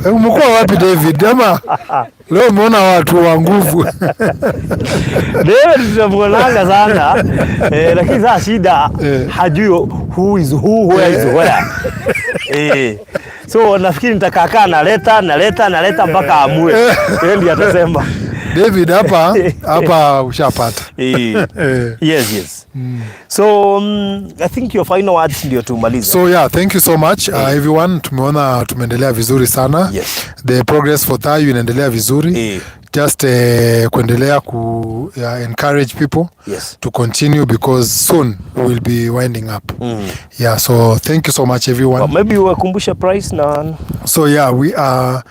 umekuwa wapi David? Ama leo umeona watu wa nguvu. David tunamwonanga sana. Lakini za shida hajui who is who, where is where. So nafikiri nitakaa naleta mpaka amue. Yeye ndiye atasema. David hapa ushapata. Yes. So I think your final words ndio tumalize. So yeah, thank you so much everyone. Tumeona tumeendelea vizuri sana. Yes. The progress for Thayu inaendelea vizuri. Just kuendelea encourage people to continue because soon we will be winding up. Yeah, so thank you so much everyone. But maybe wakumbusha price na. So yeah, we are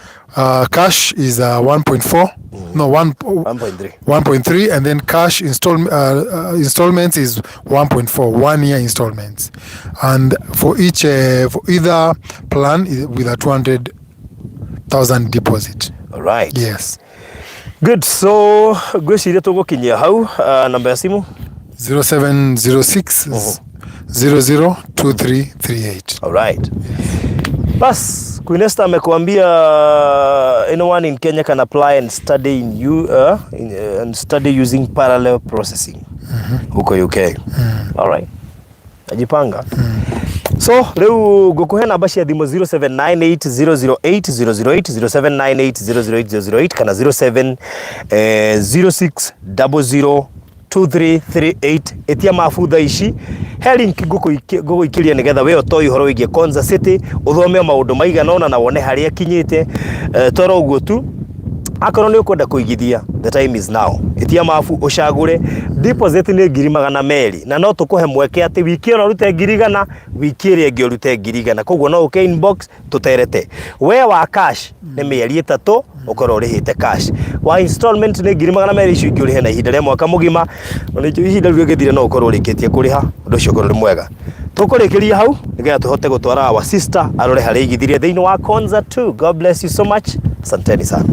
cash is 1.4. No, 1.3 and then cash installments is 1.4 1 year installments, and for each for either plan with a 200,000 deposit. All right. Yes. Good. So gweciria tugukinyia hau namba ya simu 0706 002338. All right. Bas, Queenessa amekuambia anyone in Kenya can apply and study and study using parallel processing huko UK. All right. Ajipanga. So leo ngukuhe namba cia thimu 0798008008 kana 0706002338 etia mafutha ici he link nguguikiria nigetha we otoi horo wigie Konza City uthome maundu maigana ona na wone haria kinyite toro uguo tu akorwo ni ukwenda kuigithia the time is now itia mafu ucagure deposit ni 200,000 na no tukuhe mweke ati wiki ono rute 100,000 wiki iri ingi rute 100,000 koguo no uke inbox tuterete we wa cash ni mieri 3 ukorwo urihite cash wa installment ni 200,000 icio ingi urihe na ihinda ria mwaka mugima no ihinda riu githire no ukorwo urikitie kuriha undu ucio ukorwo ri mwega tukurikiria hau nigetha tuhote gutwara wa sister arore hari igithirie thiini wa Konza 2. God bless you so much, asanteni sana.